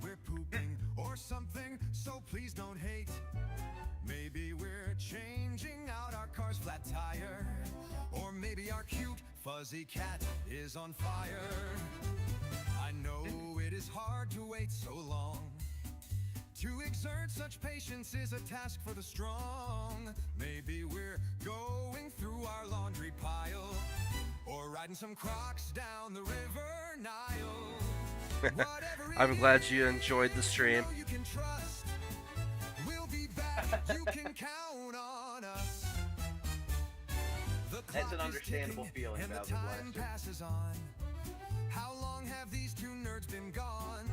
We're pooping or something, so please don't hate. Maybe we're changing out our car's flat tire. Or maybe our cute fuzzy cat is on fire. I know it is hard to wait so long. To exert such patience is a task for the strong. Maybe we're going through our laundry pile. Or riding some Crocs down the river Nile. I'm glad you enjoyed the stream. You can trust. We'll be back. You can count on us. That's an understandable feeling, and the Bowser time Blaster. passes on. How long have these two nerds been gone?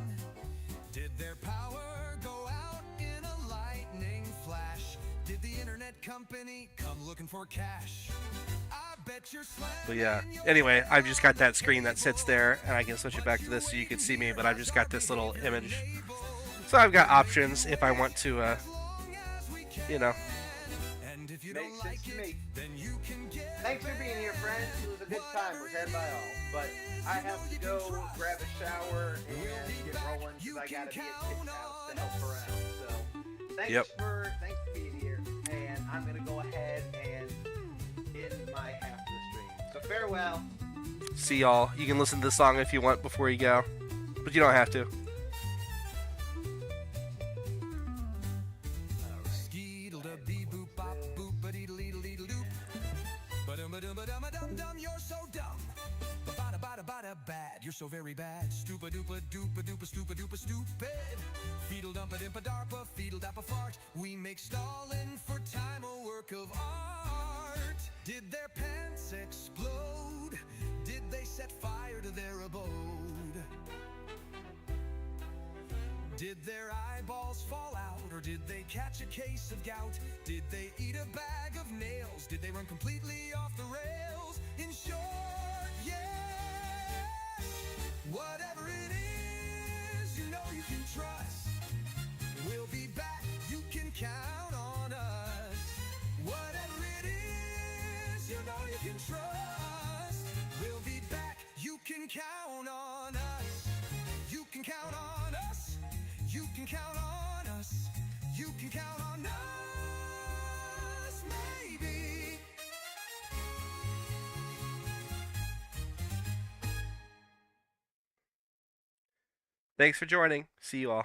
Did their power go out in a lightning flash? Did the internet internet company come looking for cash. I bet you're But yeah, anyway, I've just got that screen that sits there, and I can switch it back to this so you can see me, but I've just got this little image. So I've got options if I want to, you know. And if you Makes don't like sense to it, me. then you can get Thanks for being here, friends. It was a good time, presented by all. But I have to go grab a shower and get rolling because I gotta be at Kit's house to help her out. So thanks for being here, and I'm gonna go ahead and end my half of the stream. So farewell. See y'all. You can listen to the song if you want before you go, but you don't have to. You're so dumb. Bada bad. You're so very bad. Stupid doopa doopa doopa stupid doopa stupid. Feedle dumpa dimpa darpa feedle dappa fart. We make stalling for time a work of art. Did their pants explode? Did they set fire to their abode? Did their eyeballs fall out, or did they catch a case of gout? Did they eat a bag of nails? Did they run completely off the rails? In short, yes. Whatever it is, you know you can trust. We'll be back, you can count on us. Whatever it is, you know you can trust. We'll be back, you can count on us. You can count on us. You can count on us. You can count on us, maybe. Thanks for joining. See you all.